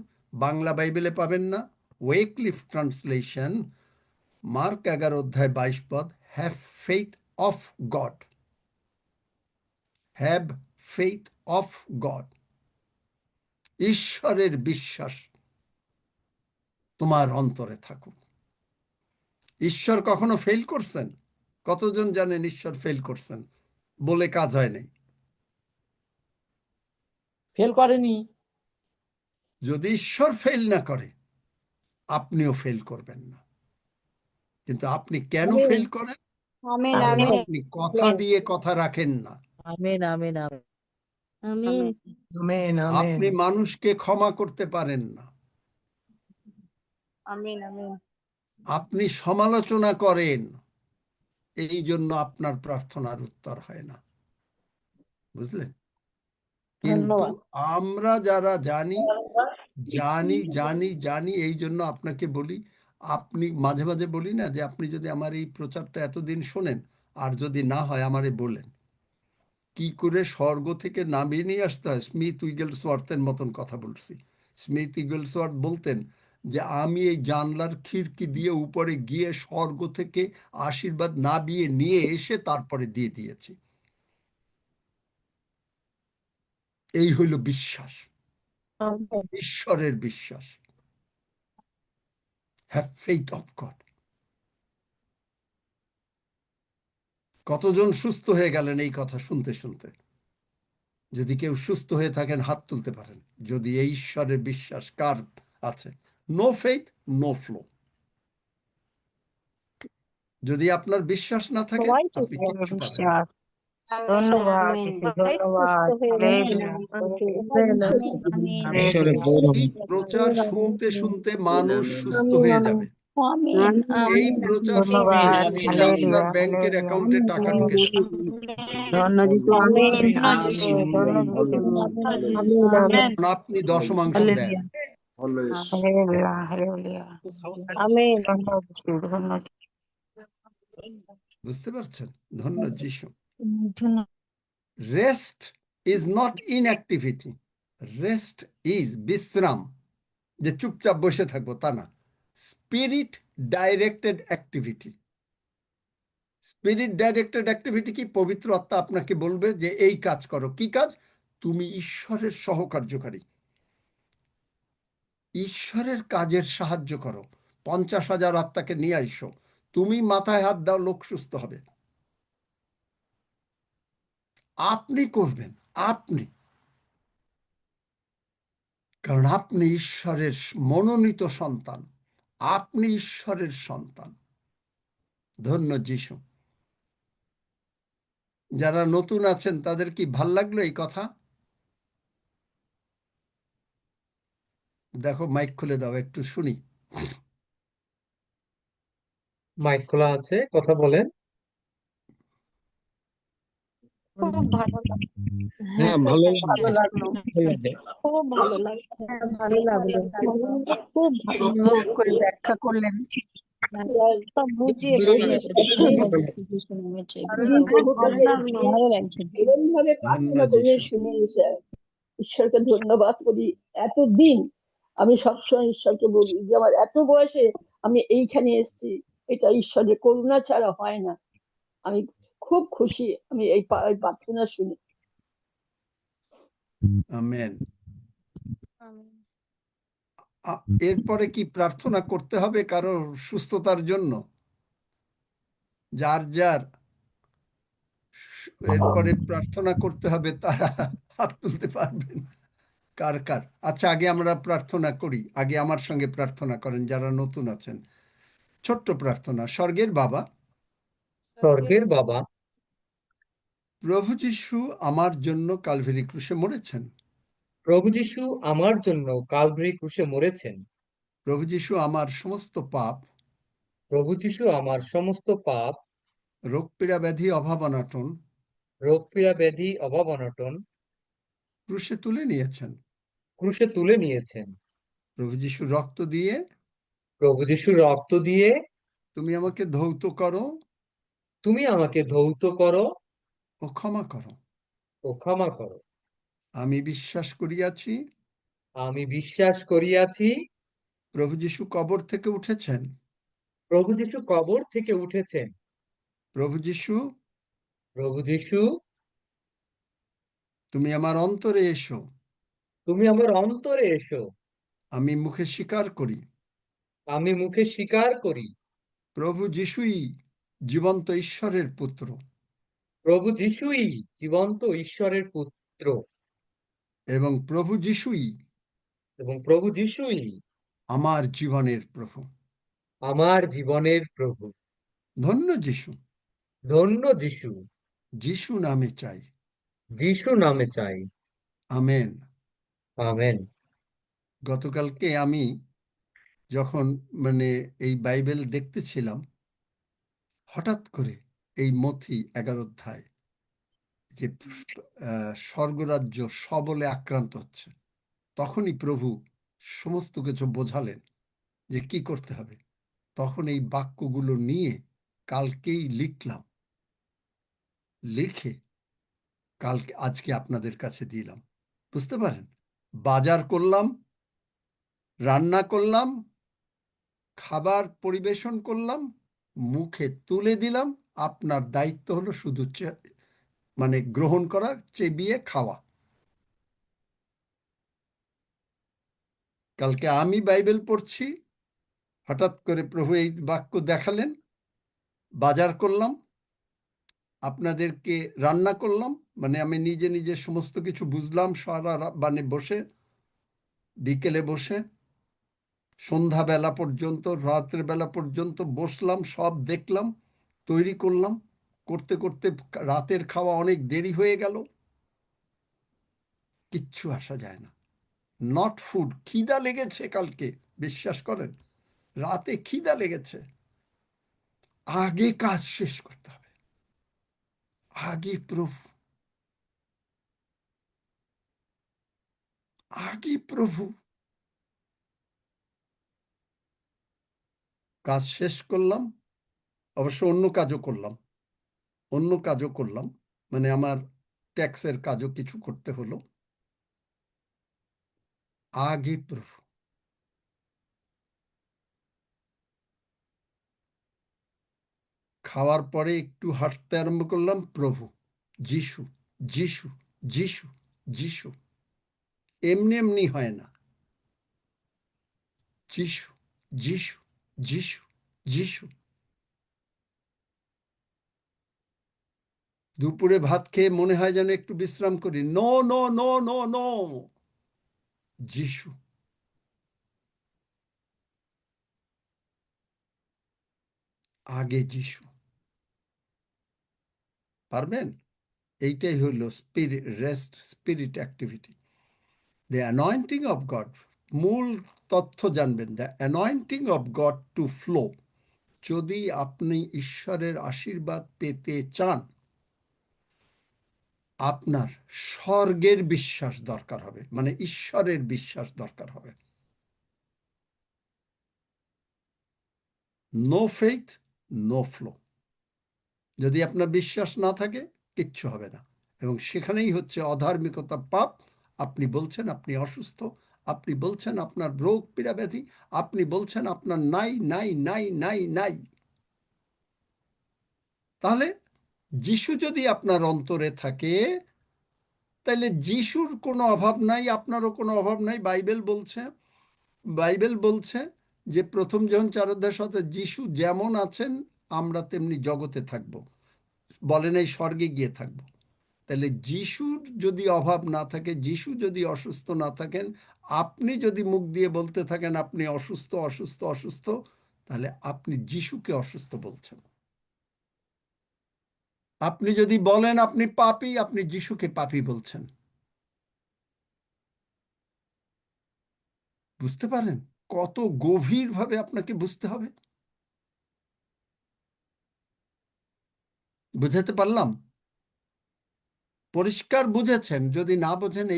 বাংলা বাইবেলে পাবেন না, ওয়েকলিফ ট্রান্সলেশন, মার্ক 11 অধ্যায় 22 পদ, have faith of god. Have faith of god. ঈশ্বরের বিশ্বাস তোমার অন্তরে থাকুক। ঈশ্বর কখনো ফেল করছেন? কতজন জানেন ঈশ্বর ফেল করছেন? বলে কাজ হয় নাই। ফেল করেনি। যদি ঈশ্বর ফেল না করে, আপনিও ফেল করবেন না। কিন্তু আপনি কেন ফেল করেন? আমেন কারণ আমেন আপনি কথা দিয়ে কথা রাখেন না। Amen amen amen amen amen amen আপনি মানুষকে ক্ষমা করতে পারেন না। আমেন আমেন আপনি সমালোচনা করেন, এই জন্য আপনার প্রার্থনার উত্তর হয় না। বুঝলেন? কিন্তু ধন্যবাদ। আমরা যারা জানি জানি জানি জানি এই জন্য আপনাকে বলি, আপনি মাঝে মাঝে বলি না যে আপনি যদি আমার এই প্রচারটা এতদিন শোনেন, আর যদি না হয় আমারে বলেন কি করে স্বর্গ থেকে নামিয়ে নিয়ে আসতে হয়। স্মিথ উইগেলসওয়ার্থের মতন কথা বলছি। স্মিথ উইগেলসওয়ার্থ বলতেন যে আমি এই জানলার খিড়কি দিয়ে উপরে গিয়ে স্বর্গ থেকে আশীর্বাদ নামিয়ে নিয়ে এসে তারপরে দিয়ে দিয়েছি। এই হইল বিশ্বাস, ঈশ্বরের বিশ্বাস। Have faith of god. কতজন সুস্থ হয়ে গেলেন এই কথা শুনতে শুনতে? যদি কেউ সুস্থ হয়ে থাকেন হাত তুলতে পারেন। যদি এই ঈশ্বরের বিশ্বাস কার আছে? No faith no flow. যদি আপনার বিশ্বাস না থাকে আপনি কিচ্ছু পাবেন না। ধন্যবাদ আমেন ধন্যবাদ ঈশ্বরের গৌরব। এই প্রচার শুনতে শুনতে মানুষ সুস্থ হয়ে যাবে। আমেন এই আমেন প্রচার ধন্যবাদ শুনতে শুনতে আপনার ব্যাংকের অ্যাকাউন্টে টাকা ঢুকে যাবে। আমেন কারণ আপনি দশমাংশ দেন। বুঝতে পারছেন? ধন্য যিশু। Rest is not inactivity, rest is বিশ্রাম। যে চুপচাপ বসে থাকবো তা না। Spirit directed activity. Spirit directed activity কি? পবিত্র আত্মা আপনাকে বলবে যে এই কাজ করো। কি কাজ? তুমি ঈশ্বরের সহকার্যকারী, ঈশ্বরের কাজের সাহায্য করো। 50,000 আত্মাকে নিয়ে আইসো, তুমি মাথায় হাত দাও, লোক সুস্থ হবে। আপনি করবেন, আপনি, কারণ আপনি ঈশ্বরের মনোনীত সন্তান, আপনি ঈশ্বরের সন্তান। ধন্য যিশু। যারা নতুন আছেন তাদের কি ভাল লাগলো এই কথা? দেখো মাইক খুলে দাও, একটু শুনি। মাইক খোলা আছে, কথা বলেন। খুব ভালো হ্যাঁ, ভালো ভালো লাগলো। লাগলো খুব ভালো লাগলো ভালো লাগলো খুব ভালো সুন্দর করে ব্যাখ্যা করলেন সব বুঝিয়ে ভালো বুঝিয়ে ভালো লাগছে এরকম ভাবে ধন্য প্রার্থনা করে যিশু। শুনিয়েছে। ঈশ্বরকে ধন্যবাদ করি। এতদিন আমি সবসময় ঈশ্বরকে বলি যে আমার এত বয়সে আমি এইখানে এসেছি, এটা ঈশ্বরের করুণা ছাড়া হয় না। আমি খুব খুশি আমি এই প্রার্থনা শুনে। আমেন। এরপরে কি প্রার্থনা করতে হবে কারোর সুস্থতার জন্য? যার যার এরপরে প্রার্থনা করতে হবে তারা হাত তুলতে পারবেন। কার কার? আচ্ছা, আগে আমরা প্রার্থনা করি। আগে আমার সঙ্গে প্রার্থনা করেন যারা নতুন আছেন। ছোট্ট প্রার্থনা। স্বর্গের বাবা, স্বর্গের বাবা, প্রভু যিশু আমার জন্য কালভারি ক্রুশে মরেছেন। প্রভু যিশু আমার জন্য কালভারি ক্রুশে মরেছেন। প্রভু যিশু আমার সমস্ত পাপ, প্রভু যিশু আমার সমস্ত পাপ, রোগ পীড়া ব্যাধি অভাব অনাটন রোগ পীড়া ব্যাধি অভাব অনটন ক্রুশে তুলে নিয়েছেন। ক্রুশে তুলে নিয়েছেন। প্রভু যিশু রক্ত দিয়ে প্রভু যিশুর রক্ত দিয়ে তুমি আমাকে ধৌত করো তুমি আমাকে ধৌত করো ও ক্ষমা করো। ও ক্ষমা করো। আমি বিশ্বাস করিয়াছি আমি বিশ্বাস করিয়াছি প্রভু যিশু কবর থেকে উঠেছেন। প্রভু যিশু কবর থেকে উঠেছেন। প্রভু যিশু, প্রভু যিশু, তুমি আমার অন্তরে এসো। তুমি আমার অন্তরে এসো। আমি মুখে স্বীকার করি আমি মুখে স্বীকার করি প্রভু যিশুই জীবন্ত ঈশ্বরের পুত্র। প্রভু যিশুই জীবন্ত ঈশ্বরের পুত্র এবং প্রভু যিশুই এবং প্রভু যিশুই আমার জীবনের প্রভু। আমার জীবনের প্রভু। ধন্য যিশু, ধন্য যিশু, যিশু নামে চাই। যিশু নামে চাই। আমেন। আমেন। গতকালকে আমি যখন এই বাইবেল দেখতেছিলাম, হঠাৎ করে এই মথি 11 অধ্যায় যে স্বর্গরাজ্য সবলে আক্রান্ত হচ্ছে, তখনই প্রভু সমস্ত কিছু বোঝালেন যে কি করতে হবে। তখন এই বাক্যগুলো নিয়ে কালকেই লিখলাম, লিখে আজকে আপনাদের কাছে দিলাম। বুঝতে পারেন, বাজার করলাম, রান্না করলাম, খাবার পরিবেশন করলাম, মুখে তুলে দিলাম। আপনার দায়িত্ব হলো শুধু গ্রহণ করা, চেবিয়ে খাওয়া। কালকে আমি বাইবেল পড়ছি, হঠাৎ করে প্রভু এই বাক্য দেখালেন। বাজার করলাম, আপনাদেরকে রান্না করলাম, আমি নিজে নিজে সমস্ত কিছু বুঝলাম। সারা বসে, বিকেলে বসে সন্ধ্যাবেলা পর্যন্ত, রাত্রের বেলা পর্যন্ত বসলাম, সব দেখলাম, তৈরি করলাম। করতে করতে রাতের খাওয়া অনেক দেরি হয়ে গেল। কিচ্ছু আসা যায় না, নট ফুড। খিদা লেগেছে কালকে, বিশ্বাস করেন, রাতে খিদা লেগেছে। আগে কাজ শেষ করতে হবে, আগে প্রভু, আগে প্রভু। কাজ শেষ করলাম, অবশ্য অন্য কাজও করলাম, আমার ট্যাক্সের কাজও কিছু করতে হলো। আগে প্রভু। খাওয়ার পরে একটু হাঁটতে আরম্ভ করলাম, প্রভু, যিশু, যিশু, যিশু, যিশু। এমনি এমনি হয় না, যিশু, যিশু, যিশু, যিশু। দুপুরে ভাত খেয়ে মনে হয় যেন একটু বিশ্রাম করি, no no no no no, যিশু। আগে যিশু। পারবেন? এইটাই হলো spirit rest, spirit activity. The anointing of God, মূল তথ্য জানবেন, the anointing of God to flow. যদি আপনি ঈশ্বরের আশীর্বাদ পেতে চান, আপনার স্বর্গের বিশ্বাস দরকার হবে, ঈশ্বরের বিশ্বাস দরকার হবে। No faith, no flow. যদি আপনার বিশ্বাস না থাকে, কিচ্ছু হবে না। এবং সেখানেই হচ্ছে অধার্মিকতা, পাপ। আপনি বলছেন আপনি অসুস্থ, আপনি বলছেন আপনার রোগ পীড়া ব্যাধি, আপনি বলছেন আপনার নাই নাই নাই নাই নাই। তাহলে যিশু যদি আপনার অন্তরে থাকে, তাহলে যিশুর কোনো অভাব নাই, আপনারও কোনো অভাব নাই। বাইবেল বলছে যে প্রথম যখন 4 অধ্যায় 7, যিশু যেমন আছেন আমরা তেমনি জগতে থাকব, বলেন এই স্বর্গে গিয়ে থাকব। তাহলে যিশুর যদি অভাব না থাকে, যিশু যদি অসুস্থ না থাকেন, আপনি যদি মুখ দিয়ে বলতে থাকেন আপনি অসুস্থ অসুস্থ অসুস্থ, তাহলে আপনি যিশুকে অসুস্থ বলছেন। আপনি যদি বলেন আপনি পাপী, আপনি যিশুকে পাপী বলছেন। বুঝতে পারেন কত গভীরভাবে আপনাকে বুঝতে হবে? বুঝাতে পারলাম? পরিষ্কার বুঝেছেন? যদি না বোঝেন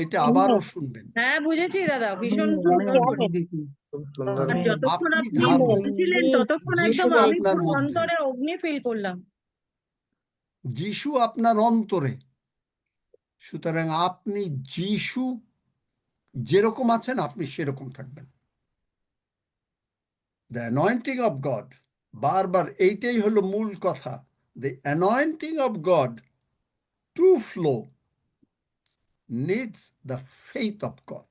এটা আবারও শুনবেন। হ্যাঁ, বুঝেছি দাদা, ভীষণ আর যতক্ষণ আপনি আপনি বলছিলেন ততক্ষণ একদম যিশু আমি আপনার পুরো মধ্যে, অন্তরে অগ্নি ফিল করলাম। যিশু আপনার অন্তরে। সুতরাং আপনি যিশু যেরকম আছেন আপনি সেরকম থাকবেন। দ্য অ্যানয়েন্টিং অফ গড, বারবার এইটাই হলো মূল কথা। The anointing of God to flow needs the faith of God.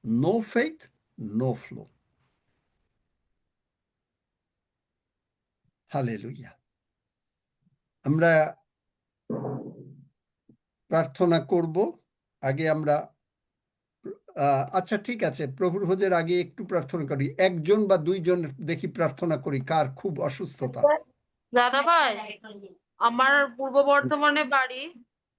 No faith, no flow. Hallelujah. আমরা প্রার্থনা করব। আগে আমরা আচ্ছা ঠিক আছে, প্রভুর ভোজের আগে একটু প্রার্থনা করি, একজন বা দুইজন দেখি প্রার্থনা করি, কার খুব অসুস্থতা। দাদা ভাই, আমার পূর্ব বর্ধমানে বাড়ি।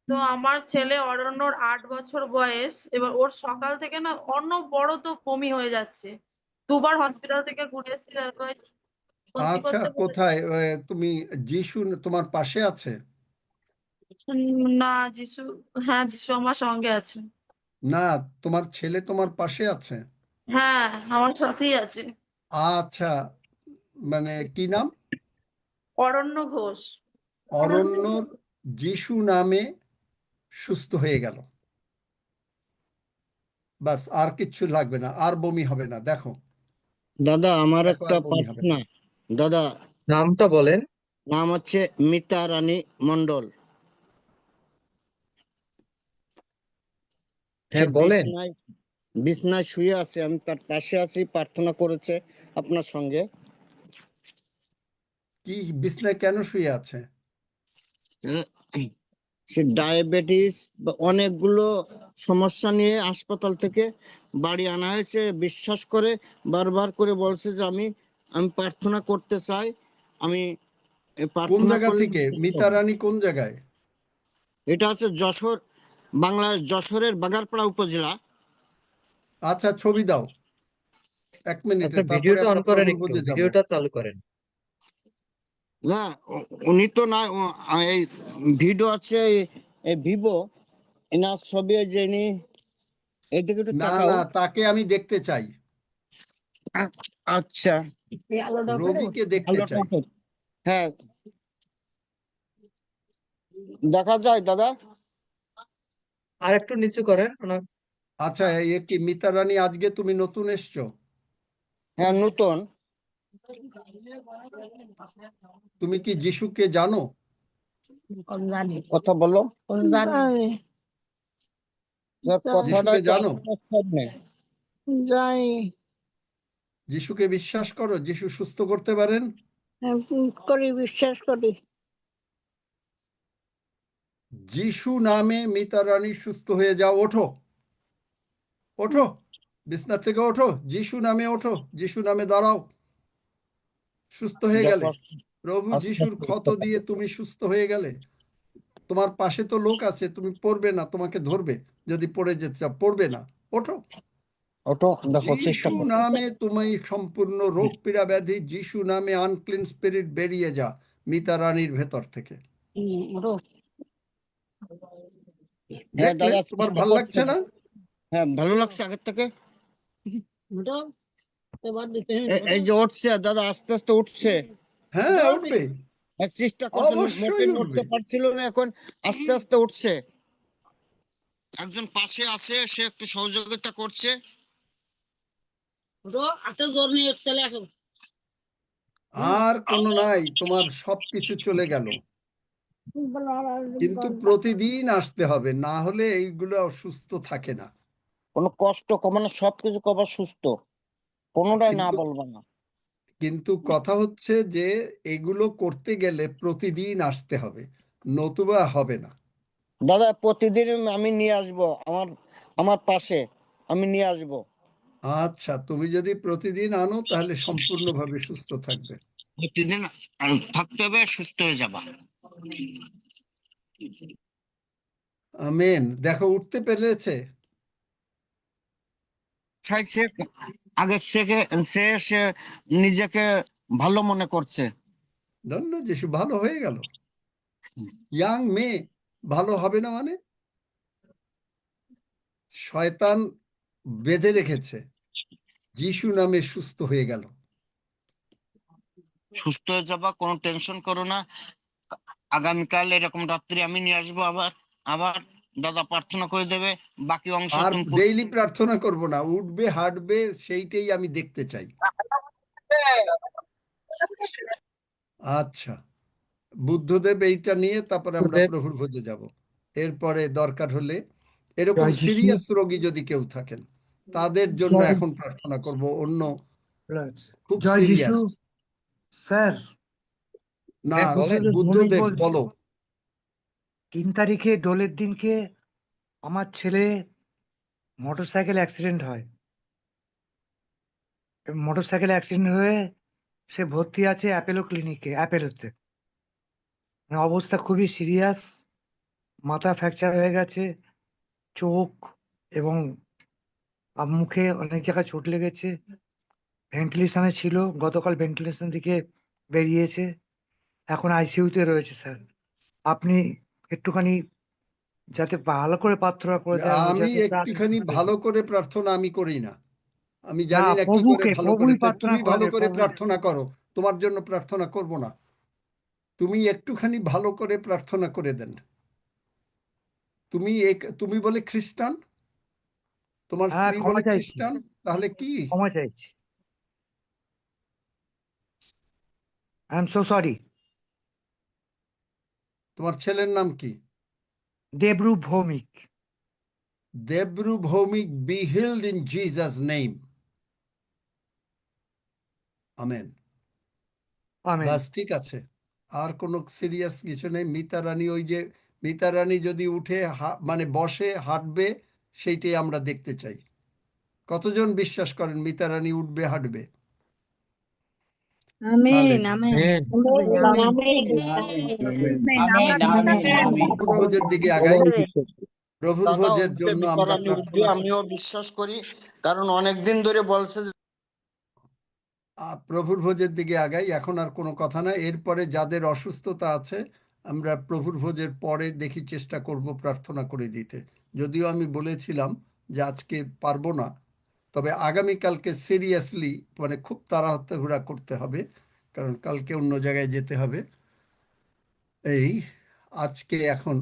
তো আমার ছেলে অরণ্যর 8 বছর বয়স। এবার ওর সকাল থেকে না অনবরত বমি হয়ে যাচ্ছে। দুবার হসপিটাল থেকে ঘুরে এসেছি দাদা ভাই, সত্যি আচ্ছা, করতে কোথায় তুমি যিশু তোমার পাশে আছে? না যিশু, হ্যাঁ যিশু আমার সঙ্গে আছে। না, তোমার ছেলে তোমার পাশে আছে? হ্যাঁ আমার সাথেই আছে। আচ্ছা, মানে কি নাম? অরণ্য ঘোষ। অরণ্যর যিশু নামে সুস্থ হয়ে গেল। বাস, আর কিচ্ছু লাগবে না, আর বমি হবে না। দেখো দাদা আমার দেখো, একটা আর বমি হবে না। প্রার্থনা। দাদা নামটা বলেন। নাম হচ্ছে মিতা রানী মন্ডল। সে হ্যাঁ বলেন। বিছনায় শুয়ে আছে, আমি তার পাশে আছি, প্রার্থনা করেছে আপনার সঙ্গে। কি বিছনায় কেন শুয়ে আছে? আহ, সে ডায়াবেটিস বা অনেকগুলো সমস্যা নিয়ে হাসপাতাল থেকে বাড়ি আনা হয়েছে। বিশ্বাস করে বারবার করে বলছে যে আমি আমি প্রার্থনা করতে চাই, আমি কোন প্রার্থনা জায়গা করলে থেকে? সুস্থ মিতা হব। রানী কোন জায়গায়? এটা হচ্ছে যশোর, বাংলাদেশ যশোরের বাগারপাড়া উপজেলা। আচ্ছা, ছবি দাও 1 মিনিটে, আপনার তারপরে ভিডিওটা অন আমরা করেন, প্রভুর একটু ভোজে যাব। ভিডিওটা চালু করেন। না উনি তো না, এই ভিডিও আছে, এই ভিভো এনার ছবি, যে ইনি এইদিকে একটু না তাকাও। না, তাকে আমি দেখতে চাই, আচ্ছা, রোগীকে দেখতে আলোটা চাই। অফ। হ্যাঁ দেখা যায় দাদা। আর একটু নিচু করেন ওনার। আচ্ছা, এ কি মিতা রানী, আজকে তুমি নতুন এসছো? হ্যাঁ নতুন। তুমি কি যিশুকে জানো? কথা বলো। কথাটা যিশুকে একটু জানো? আস্তে আস্তে হবে। যাই যিশুকে বিশ্বাস করো যিশু সুস্থ করতে পারেন? করি, বিশ্বাস করি। যিশু নামে মিতা রানী সুস্থ হয়ে যাও, ওঠো ওঠো, বিছনার থেকে ওঠো, যিশু নামে ওঠো, যিশু নামে দাঁড়াও। সুস্থ হয়ে দেখো গেলে, প্রভু আস্তে যিশুর আস্তে ক্ষত উঠতে দিয়ে পারো। তুমি সুস্থ হয়ে গেলে। তোমার পাশে তো লোক আছে, তুমি পড়বে না, তোমাকে ধরবে, যদি পড়ে যেতে চাও পড়বে না, ওঠো। ওঠো, দেখো চেষ্টা যিশু করো। নামে তুমি সম্পূর্ণ রোগ পীড়া ব্যাধি, যিশু নামে আনক্লিন স্পিরিট বেরিয়ে যা মিতা রানীর ভেতর থেকে। হ্যাঁ দেখলে দাদা তোমার চেষ্টা ভাল করছি। লাগছে না? হ্যাঁ ভালো লাগছে আগের থেকে। এই যে উঠছে দাদা, আস্তে আস্তে উঠছে। হ্যাঁ, উঠবে, চেষ্টা করছে, মোটে অবশ্যই নড়তে উঠবে। পারছিল না, এখন আস্তে আস্তে উঠছে। একজন পাশে আছে, সে একটু সহযোগিতা করছে। আর কোনো নাই, তোমার সবকিছু চলে গেল। কিন্তু প্রতিদিন আসতে হবে, না হলে এইগুলো সুস্থ থাকে না। কোনো কষ্ট কমানো, সবকিছু কবার সুস্থ, কোনোটাই না কিন্তু বলবো না। কিন্তু কথা হচ্ছে যে এগুলো করতে গেলে প্রতিদিন আসতে হবে, নতুবা হবে না। দাদা প্রতিদিন আমি নিয়ে আসবো, আমার আমার পাশে আমি নিয়ে আসবো। আচ্ছা, তুমি যদি প্রতিদিন আনো তাহলে সম্পূর্ণভাবে সুস্থ থাকবে। প্রতিদিন থাকতে হবে, সুস্থ হয়ে যাবা। আমেন। দেখো উঠতে পেরেছে। চাইছে আগে সে নিজেকে ভালো মনে করছে। ধন্য যিশু, ভালো হয়ে গেল। ইয়াং মেয়ে ভালো হবে না মানে? শয়তান বেঁধে রেখেছে, যিশু নামে সুস্থ হয়ে গেল। সুস্থ হয়ে যাবা, কোনো টেনশন করো না। আগামীকাল এরকম রাত্রি আমি নিয়ে আসবো, আবার আবার দাদা প্রার্থনা করে দেবে, বাকি অংশ আর তুমি ডেইলি প্রার্থনা করব না, উঠবে হাঁটবে, সেইটাই আমি দেখতে চাই। আচ্ছা, বুদ্ধদেব এইটা নিয়ে তারপরে আমরা বুদ্ধদেব, প্রভুর ভোজে যাব। এরপরে দরকার হলে এরকম জয় যিশু। সিরিয়াস রোগী যদি কেউ থাকেন, তাদের জন্য জয় এখন প্রার্থনা করব। অন্য খুব জয় যিশু সিরিয়াস স্যার। না, হ্যাঁ বলেন। বুদ্ধদেব বলো। 3 তারিখে দোলের দিনকে আমার ছেলে মোটরসাইকেল অ্যাক্সিডেন্ট হয়। মোটরসাইকেল অ্যাক্সিডেন্ট হয়ে সে ভর্তি আছে অ্যাপেলো ক্লিনিকে, অ্যাপেলোতে। মানে অবস্থা খুবই সিরিয়াস, মাথা ফ্র্যাকচার হয়ে গেছে, চোখ এবং মুখে অনেক জায়গায় চোট লেগেছে। ভেন্টিলেশনে ছিল, গতকাল ভেন্টিলেশন থেকে বেরিয়েছে, এখন আইসিইউতে রয়েছে। স্যার, আপনি একটুখানি যাতে ভালো করে প্রার্থনা করে দেয়, ও আমি যাতে একটুখানি ভালো করে প্রার্থনা আমি করি না, আমি না, জানি না কি করে প্রভুকে, ভালো করে। প্রভুই তো প্রার্থনা তুমি ভালো করবে, করে প্রভু। প্রার্থনা করো, তোমার জন্য প্রার্থনা করব না। তুমি একটুখানি ভালো করে প্রার্থনা করে দেন। তুমি বলে খ্রিস্টান, তোমার হ্যাঁ, স্ত্রী ক্ষমা বলে চাইছি, খ্রিস্টান, তাহলে কি? ক্ষমা চাইছি। I am so sorry. তোমার ছেলের নাম কি? Debrup Bhowmik. Debrup Bhowmik, be healed in Jesus name, amen. Amen. বাস, ঠিক আছে, আর কোনো সিরিয়াস কিছু নেই। মিতা রানী, ওই যে মিতা রানী যদি উঠে মানে বসে হাঁটবে, সেইটাই আমরা দেখতে চাই। কতজন বিশ্বাস করেন মিতা রানী উঠবে, হাঁটবে? আমেন আমেন প্রভুর ভোজের দিকে আগাই। প্রভুর দাদা ভোজের উঠবে, জন্য মিতা আমরা রানী উঠবে, প্রার্থনা করি। আমিও বিশ্বাস করি, কারণ অনেকদিন ধরে বলছে যে প্রভুর ভোজের দিকে আগাই। এখন আর কোনো কথা না। এরপরে যাদের অসুস্থতা আছে, আমরা প্রভুর ভোজের পরে দেখি চেষ্টা করব প্রার্থনা করে দিতে। যদিও আমি বলেছিলাম যে আজকে পারবো না, তবে আগামীকালকে সিরিয়াসলি মানে খুব তাড়াহুড়া করতে হবে, কারণ কালকে অন্য জায়গায় যেতে হবে। এই আজকে এখন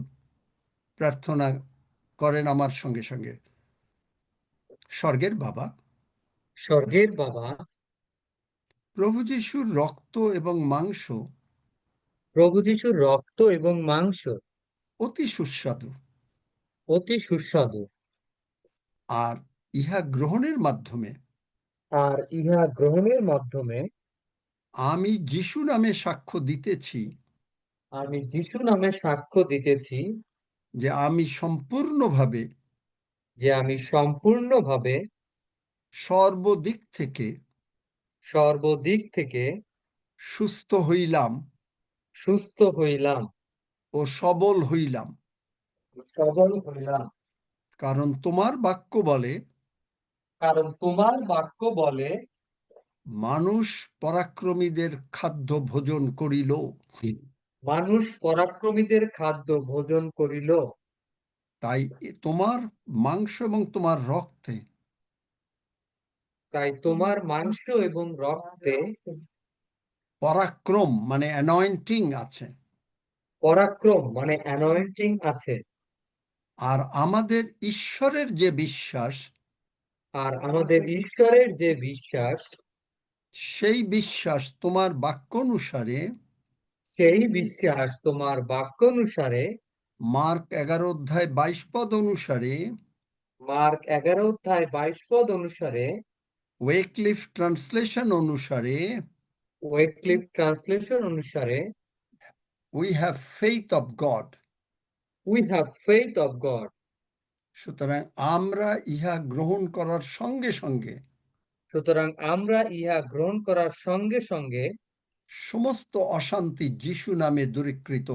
প্রার্থনা করেন আমার সঙ্গে সঙ্গে। স্বর্গের বাবা, স্বর্গের বাবা, প্রভু যিশুর রক্ত এবং মাংস প্রভু যিশুর রক্ত এবং মাংস অতি সুস্বাদু, অতি সুস্বাদু, আর ইহা গ্রহণের মাধ্যমে আর ইহা গ্রহণের মাধ্যমে আমি যিশু নামে সাক্ষ্য দিতেছি আমি যিশু নামে সাক্ষ্য দিতেছি যে আমি সম্পূর্ণভাবে সর্বদিক থেকে সুস্থ হইলাম ও সবল হইলাম। কারণ তোমার বাক্য বলে মানুষ পরাক্রমীদের খাদ্য ভোজন করিল। তাই তোমার মাংস এবং তোমার রক্তে পরাক্রম মানে অ্যানয়েন্টিং আছে। আর আমাদের ঈশ্বরের যে বিশ্বাস, সেই বিশ্বাস তোমার বাক্য অনুসারে মার্ক 11:22 অনুসারে ওয়েক্লিফ ট্রান্সলেশন অনুসারে we have faith of God. সুতরাং আমরা ইহা গ্রহণ করার সঙ্গে সঙ্গে সমস্ত অশান্তি যিশু নামে দূরীকৃত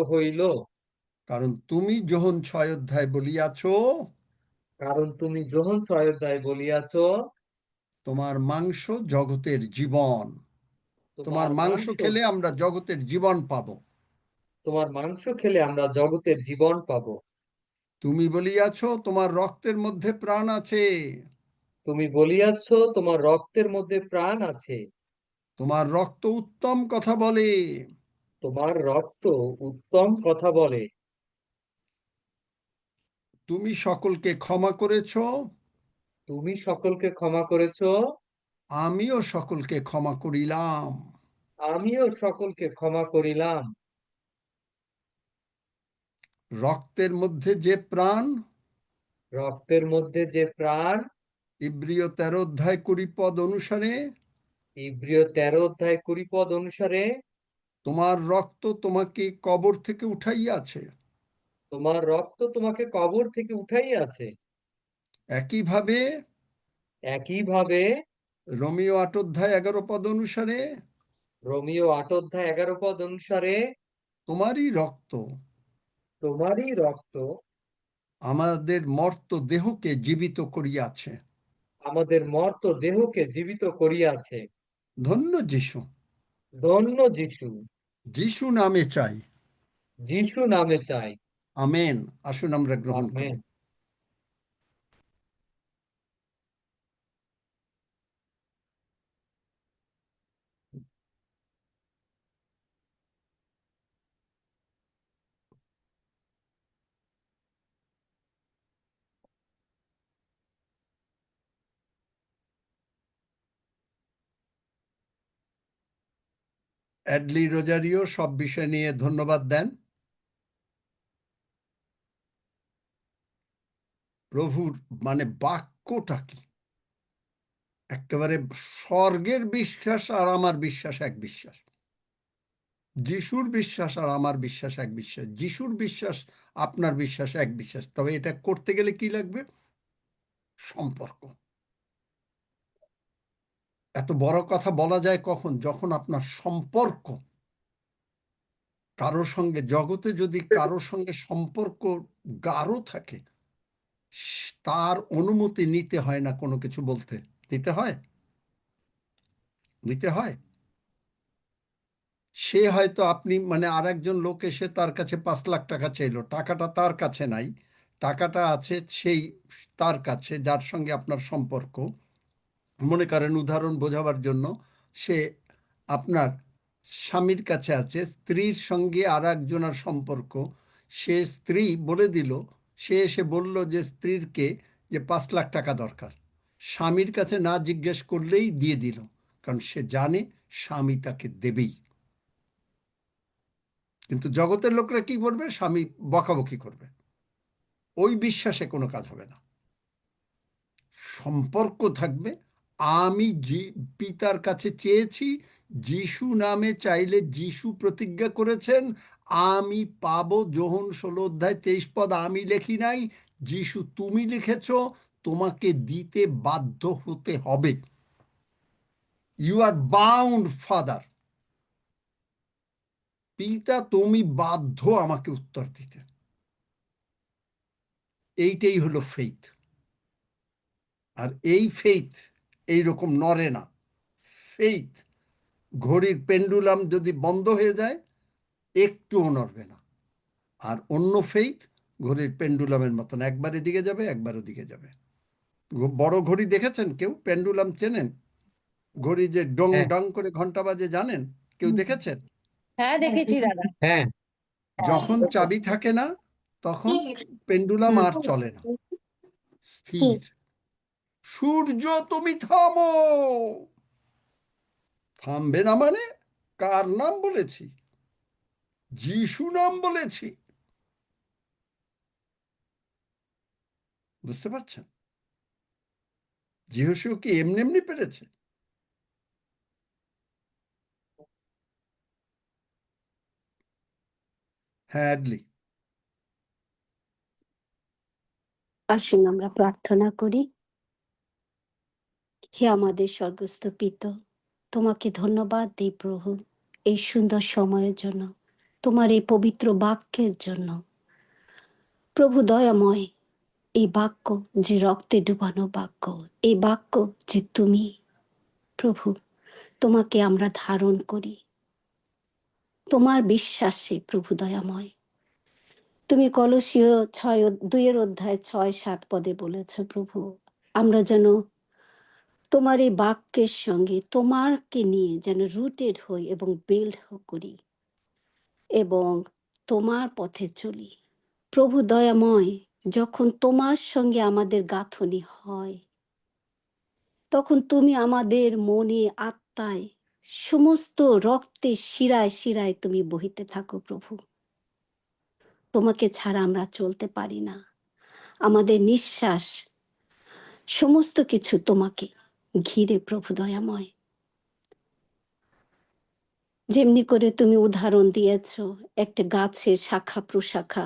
হইল। কারণ তুমি যোহন 6 বলিয়াছ, তোমার মাংস জগতের জীবন। তোমার মাংস খেলে আমরা জগতের জীবন পাবো। তুমি বলিয়াছ তোমার রক্তের মধ্যে প্রাণ আছে। তোমার রক্ত উত্তম কথা বলে। তুমি সকলকে ক্ষমা করেছ, আমিও সকলকে ক্ষমা করিলাম। রক্তের মধ্যে যে প্রাণ, ইব্রিয় 13:20 অনুসারে তোমার রক্ত তোমাকে কবর থেকে উঠাইয়াছে। তোমার রক্ত তোমাকে কবর থেকে উঠাইয়াছে। একইভাবে একইভাবে রোমিও 8 অধ্যায় 11 পদ অনুসারে রোমিও 8 অধ্যায় 11 পদ অনুসারে তোমারই রক্ত তোমারই রক্ত আমাদের মর্ত দেহকে জীবিত করিয়াছে। আমাদের মর্ত দেহকে জীবিত করিয়াছে। ধন্য যিশু, ধন্য যিশু, যিশু নামে চাই। যিশু নামে চাই। আমেন। আসুন আমরা গ্রহণ করি। আমেন। অ্যাডলি রোজারিও সব বিষয় নিয়ে ধন্যবাদ দেন। প্রভুর মানে বাক্যটা কি, একেবারে স্বর্গের বিশ্বাস আর আমার বিশ্বাস এক বিশ্বাস, যিশুর বিশ্বাস আর আমার বিশ্বাস এক বিশ্বাস, যিশুর বিশ্বাস আপনার বিশ্বাস এক বিশ্বাস। তবে এটা করতে গেলে কি লাগবে? সম্পর্ক। এত বড় কথা বলা যায় কখন? যখন আপনার সম্পর্ক কারোর সঙ্গে, জগতে যদি কারোর সঙ্গে সম্পর্ক গাঢ় থাকে, তার অনুমতি নিতে হয় না কোনো কিছু বলতে। নিতে হয়? নিতে হয়? সে হয়তো আপনি মানে আর একজন লোক এসে তার কাছে 5 লাখ টাকা চাইলো, টাকাটা তার কাছে নাই, টাকাটা আছে সেই তার কাছে যার সঙ্গে আপনার সম্পর্ক। মনে করেন উদাহরণ বোঝাবার জন্য, সে আপনার স্বামীর কাছে আছে, স্ত্রীর সঙ্গে আর একজনের সম্পর্ক, সে স্ত্রী বলে দিল, সে এসে বলল যে স্ত্রীরকে যে 5 লাখ টাকা দরকার, স্বামীর কাছে না জিজ্ঞেস করলেই দিয়ে দিল, কারণ সে জানে স্বামী তাকে দেবেই। কিন্তু জগতের লোকরা কি করবে? স্বামী বকাবকি করবে। ওই বিশ্বাসে কোনো কাজ হবে না। সম্পর্ক থাকবে। আমি পিতার কাছে চেয়েছি, যিশু নামে চাইলে যিশু প্রতিজ্ঞা করেছেন আমি পাবো। যোহন 16 অধ্যায় 23 পদ আমি লেখি নাই, যিশু তুমি লিখেছ, তোমাকে দিতে বাধ্য হতে হবে। You are bound father. পিতা তুমি বাধ্য আমাকে উত্তর দিতে। এইটাই হলো ফেইথ। আর এই ফেইথ এইরকম নড়ে না। ফেইথ, ঘড়ির পেন্ডুলাম যদি বন্ধ হয়ে যায় একটুও নড়বে না। আর অন্য ফেইথ ঘড়ির পেন্ডুলামের মতন, একবার এদিকে যাবে একবার ওদিকে যাবে। বড় ঘড়ি দেখেছেন কেউ? পেন্ডুলাম চেনেন? ঘড়ি যে ডং হ্যাঁ। ডং করে ঘন্টা বাজে, জানেন? কেউ দেখেছেন? হ্যাঁ দেখেছি দাদা। হ্যাঁ। যখন চাবি থাকে না তখন পেন্ডুলাম আর চলে না, স্থির। সূর্য তুমি থামো। থামবে না মানে? কার নাম বলেছি? যিশু নাম বলেছি। বুঝতে পারছেন? যিশু কি এমনি এমনি পেরেছে? হ্যাঁ অ্যাডলি। আসুন আমরা প্রার্থনা করি। হে আমাদের স্বর্গস্থ পিতা, তোমাকে ধন্যবাদ দিই প্রভু এই সুন্দর সময়ের জন্য, তোমার এই পবিত্র বাক্যের জন্য। প্রভু দয়াময়, এই বাক্য যে রক্তে ডুবানো বাক্য, এই বাক্য যে তুমি প্রভু, তোমাকে আমরা ধারণ করি তোমার বিশ্বাসে। প্রভু দয়াময়, তুমি কলসীয় 2 অধ্যায় 6-7 পদে বলেছ প্রভু, আমরা যেন তোমার এই বাক্যের সঙ্গে তোমারকে নিয়ে যেন রুটেড হই এবং বিল্ড করি এবং তোমার পথে চলি। প্রভু দয়াময়, যখন তোমার সঙ্গে আমাদের গাঁথনি হয়, তখন তুমি আমাদের মনে, আত্মায়, সমস্ত রক্তে শিরায় শিরায় তুমি বহিতে থাকো প্রভু। তোমাকে ছাড়া আমরা চলতে পারি না। আমাদের নিঃশ্বাস, সমস্ত কিছু তোমাকে ঘিরে প্রভু দয়াময়। যেমনি করে তুমি উদাহরণ দিয়েছ একটা গাছের শাখা প্রশাখা,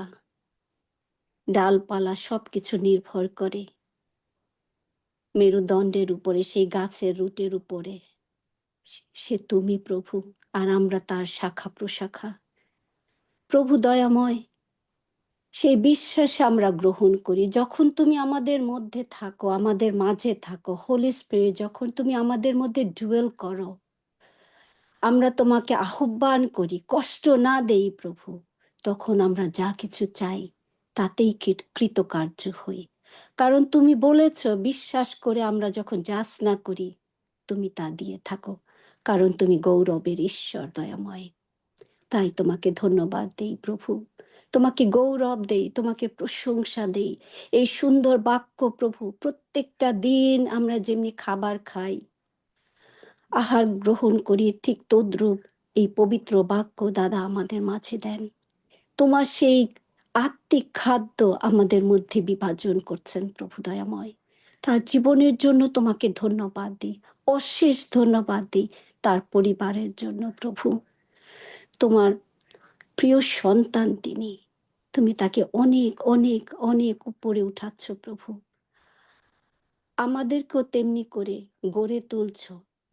ডালপালা সবকিছু নির্ভর করে মেরুদণ্ডের উপরে, সেই গাছের রুটের উপরে। সে তুমি প্রভু, আর আমরা তার শাখা প্রশাখা। প্রভু দয়াময়, সেই বিশ্বাসে আমরা গ্রহণ করি, যখন তুমি আমাদের মধ্যে থাকো, আমাদের মাঝে থাকো, হোলি স্পিরিট যখন তুমি আমাদের মধ্যে ডুয়েল করো, আমরা তোমাকে আহ্বান করি, কষ্ট না দেই প্রভু, তখন আমরা যা কিছু চাই তাতেই কৃতকার্য হই। কারণ তুমি বলেছ, বিশ্বাস করে আমরা যখন যাচনা করি তুমি তা দিয়ে থাকো, কারণ তুমি গৌরবের ঈশ্বর দয়াময়। তাই তোমাকে ধন্যবাদ দেই প্রভু, তোমাকে গৌরব দেই, তোমাকে প্রশংসা দেই। এই সুন্দর বাক্য প্রভু, প্রত্যেকটা দিন আমরা যেমনি খাবার খাই, আহার গ্রহণ করি, ঠিক তদ্রূপ এই পবিত্র বাক্য দাদা আমাদের মাঝে দেন। তোমার সেই আত্মিক খাদ্য আমাদের মধ্যে বিভাজন করছেন প্রভু দয়াময়। তার জীবনের জন্য তোমাকে ধন্যবাদ দিই, অশেষ ধন্যবাদ দিই। তার পরিবারের জন্য প্রভু, তোমার প্রিয় সন্তান তিনি, তুমি তাকে অনেক অনেক অনেক উপরে উঠাচ্ছ প্রভু। আমাদেরকেও তেমনি করে গড়ে তুলছ,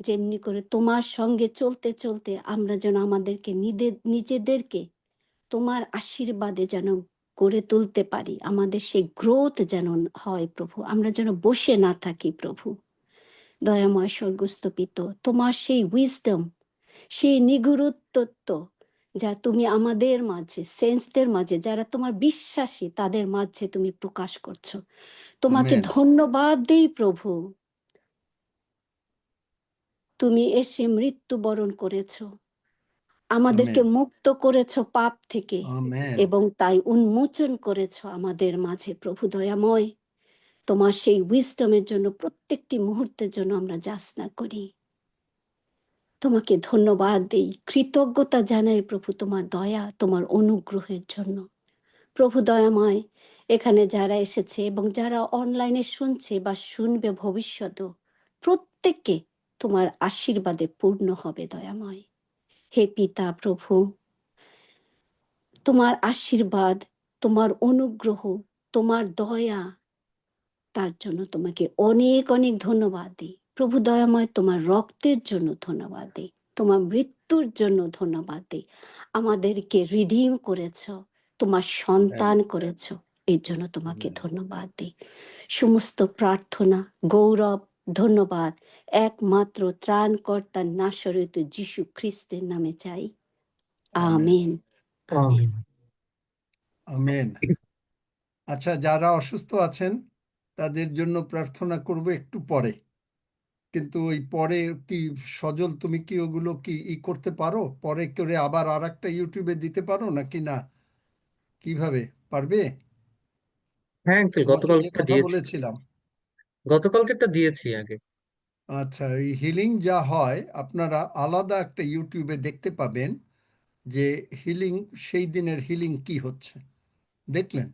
যেমনি করে তোমার সঙ্গে চলতে চলতে আমরা যেন আমাদেরকে নিজেদেরকে তোমার আশীর্বাদে যেন গড়ে তুলতে পারি, আমাদের সেই গ্রোথ যেন হয় প্রভু, আমরা যেন বসে না থাকি প্রভু। দয়াময় স্বর্গস্থ পিত, তোমার সেই উইজডম, সেই নিগুরুত্ব যা তুমি আমাদের মাঝে, সেন্সদের মাঝে, যারা তোমার বিশ্বাসী তাদের মাঝে তুমি প্রকাশ করছো, তোমাকে আমেন। ধন্যবাদ দেই প্রভু। তুমি এসে মৃত্যুবরণ করেছো, আমাদেরকে আমেন। মুক্ত করেছো পাপ থেকে, আমেন। এবং তাই উন্মোচন করেছো আমাদের মাঝে প্রভু দয়াময়। তোমার সেই উইজডমের জন্য প্রত্যেকটি মুহূর্তের জন্য আমরা যাচনা করি, তোমাকে ধন্যবাদ দেই, কৃতজ্ঞতা জানাই প্রভু তোমার দয়া, তোমার অনুগ্রহের জন্য। প্রভু দয়াময়, এখানে যারা এসেছে এবং যারা অনলাইনে শুনছে বা শুনবে ভবিষ্যতেও, প্রত্যেককে তোমার আশীর্বাদে পূর্ণ হবে দয়াময়। হে পিতা প্রভু, তোমার আশীর্বাদ, তোমার অনুগ্রহ, তোমার দয়া, তার জন্য তোমাকে অনেক অনেক ধন্যবাদ দিই প্রভু দয়াময়। তোমার রক্তের জন্য ধন্যবাদ দিই, তোমার মৃত্যুর জন্য ধন্যবাদ দিই। আমাদেরকে রিডিম করেছ, তোমার সন্তান করেছ, এর জন্য তোমাকে ধন্যবাদ দিই। সমস্ত প্রার্থনা, গৌরব, ধন্যবাদ একমাত্র ত্রাণকর্তা নাসরত যিশু খ্রিস্টের নামে চাই। আমেন। আমিন। আমেন। আচ্ছা, যারা অসুস্থ আছেন তাদের জন্য প্রার্থনা করব একটু পরে, কিন্তু ওই পরে কি সজল, তুমি কি ওগুলো কি করতে পারো? পরে করে আবার আর একটা ইউটিউবে দিতে পারো নাকি না? কিভাবে পারবে? হ্যাঁ আঙ্কেল, তোমাকে যে কথা দিয়েছি, বলেছিলাম। গতকালকেরটা দিয়েছি আগে। আচ্ছা, এই হিলিং যা হয় আপনারা আলাদা একটা ইউটিউবে দেখতে পাবেন, যে হিলিং, সেই দিনের হিলিং কি হচ্ছে দেখলেন।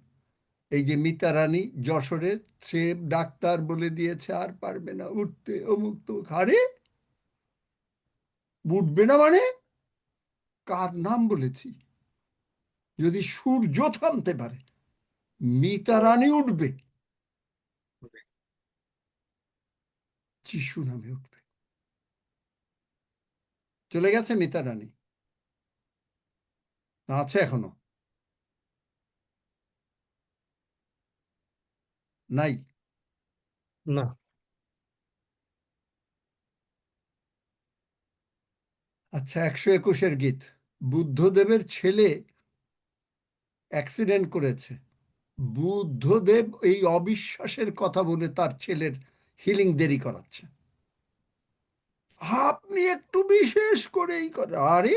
এই যে মিতা রানী যশোরের, সে ডাক্তার বলে দিয়েছে আর পারবে না উঠতে, অমুক তমুক। আরে উঠবে না মানে? কার নাম বলেছি? যদি সূর্য থামতে পারে, মিতা রানী উঠবে, যিশু নামে উঠবে। চলে গেছে মিতা রানী? না আছে এখনো? নাই? না। আচ্ছা, 121-এর গীত। বুদ্ধদেবের ছেলে অ্যাক্সিডেন্ট করেছে, বুদ্ধদেব এই অবিশ্বাসের কথা বলে তার ছেলের হিলিং দেরি করাচ্ছে। আপনি একটু বিশেষ করেই করে, আরে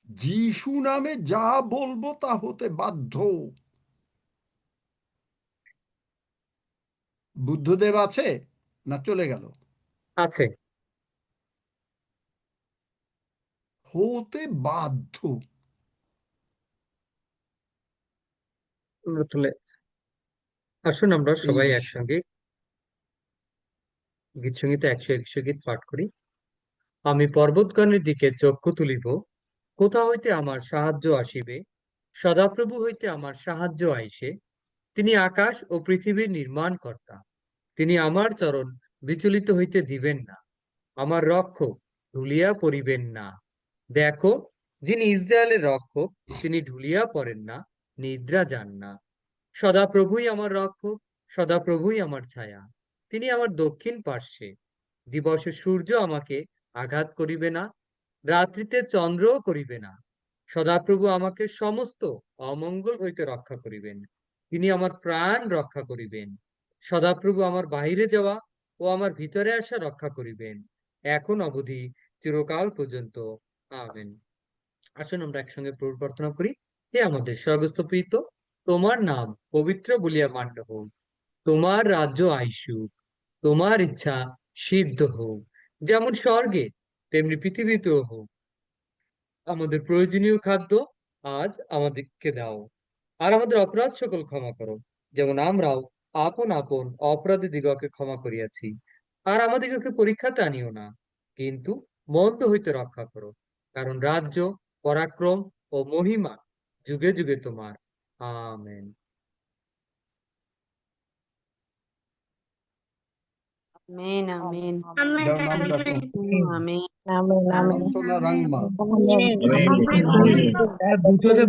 যিশু নামে যা বলবো তা হতে বাধ্য। বুদ্ধদেব আছে না চলে গেল? আছে। হতে বাধ্য। আমরা তাহলে আসুন আমরা এই সবাই বিষয় একসঙ্গে গীত সঙ্গীতে 121 গীত পাঠ করি। আমি পর্বতগণের দিকে চক্ষু তুলিব, কোথা হইতে আমার সাহায্য আসিবে? সদাপ্রভু হইতে আমার সাহায্য আইসে। তিনি আকাশ ও পৃথিবীর নির্মাণকর্তা। তিনি আমার চরণ বিচলিত হইতে দিবেন না, আমার রক্ষক ঢুলিয়া পড়িবেন না। দেখো, যিনি ইসরায়েলের রক্ষক, তিনি ঢুলিয়া পড়েন না, নিদ্রা যান না। সদাপ্রভুই আমার রক্ষক, সদাপ্রভুই আমার ছায়া। তিনি আমার দক্ষিণ পার্শ্বে। দিবসে সূর্য আমাকে আঘাত করিবে না, রাত্রিতে চন্দ্রও করিবে না। সদাপ্রভু আমাকে সমস্ত অমঙ্গল হইতে রক্ষা করিবেন। তিনি আমার প্রাণ রক্ষা করিবেন। সদাপ্রভু আমার বাহিরে যাওয়া ও আমার ভিতরে আসা রক্ষা করিবেন, এখন অবধি চিরকাল পর্যন্ত। আমেন। আসুন আমরা একসঙ্গে প্রভুর প্রার্থনা করি। হে আমাদের স্বর্গস্থ পিতা, তোমার নাম পবিত্র বলিয়া মান্য হোক, তোমার রাজ্য আইসুক, তোমার ইচ্ছা সিদ্ধ হোক, যেমন স্বর্গে তেমনি পৃথিবীতেও হোক। আমাদের প্রয়োজনীয় খাদ্য আজ আমাদেরকে দাও, আর আমাদের অপরাধ সকল ক্ষমা করো, যেমন আমরাও আপন আপন অপরাধী দিগকে ক্ষমা করিয়াছি। আর আমাদিগকে পরীক্ষাতে আনিও না, কিন্তু মন্দ হইতে রক্ষা করো, কারণ রাজ্য, পরাক্রম ও মহিমা যুগে যুগে তোমার। আমেন। আমেন আমেন যার নাম ডাকো। আমেন অনন্ত না রাংমা। দুটোতে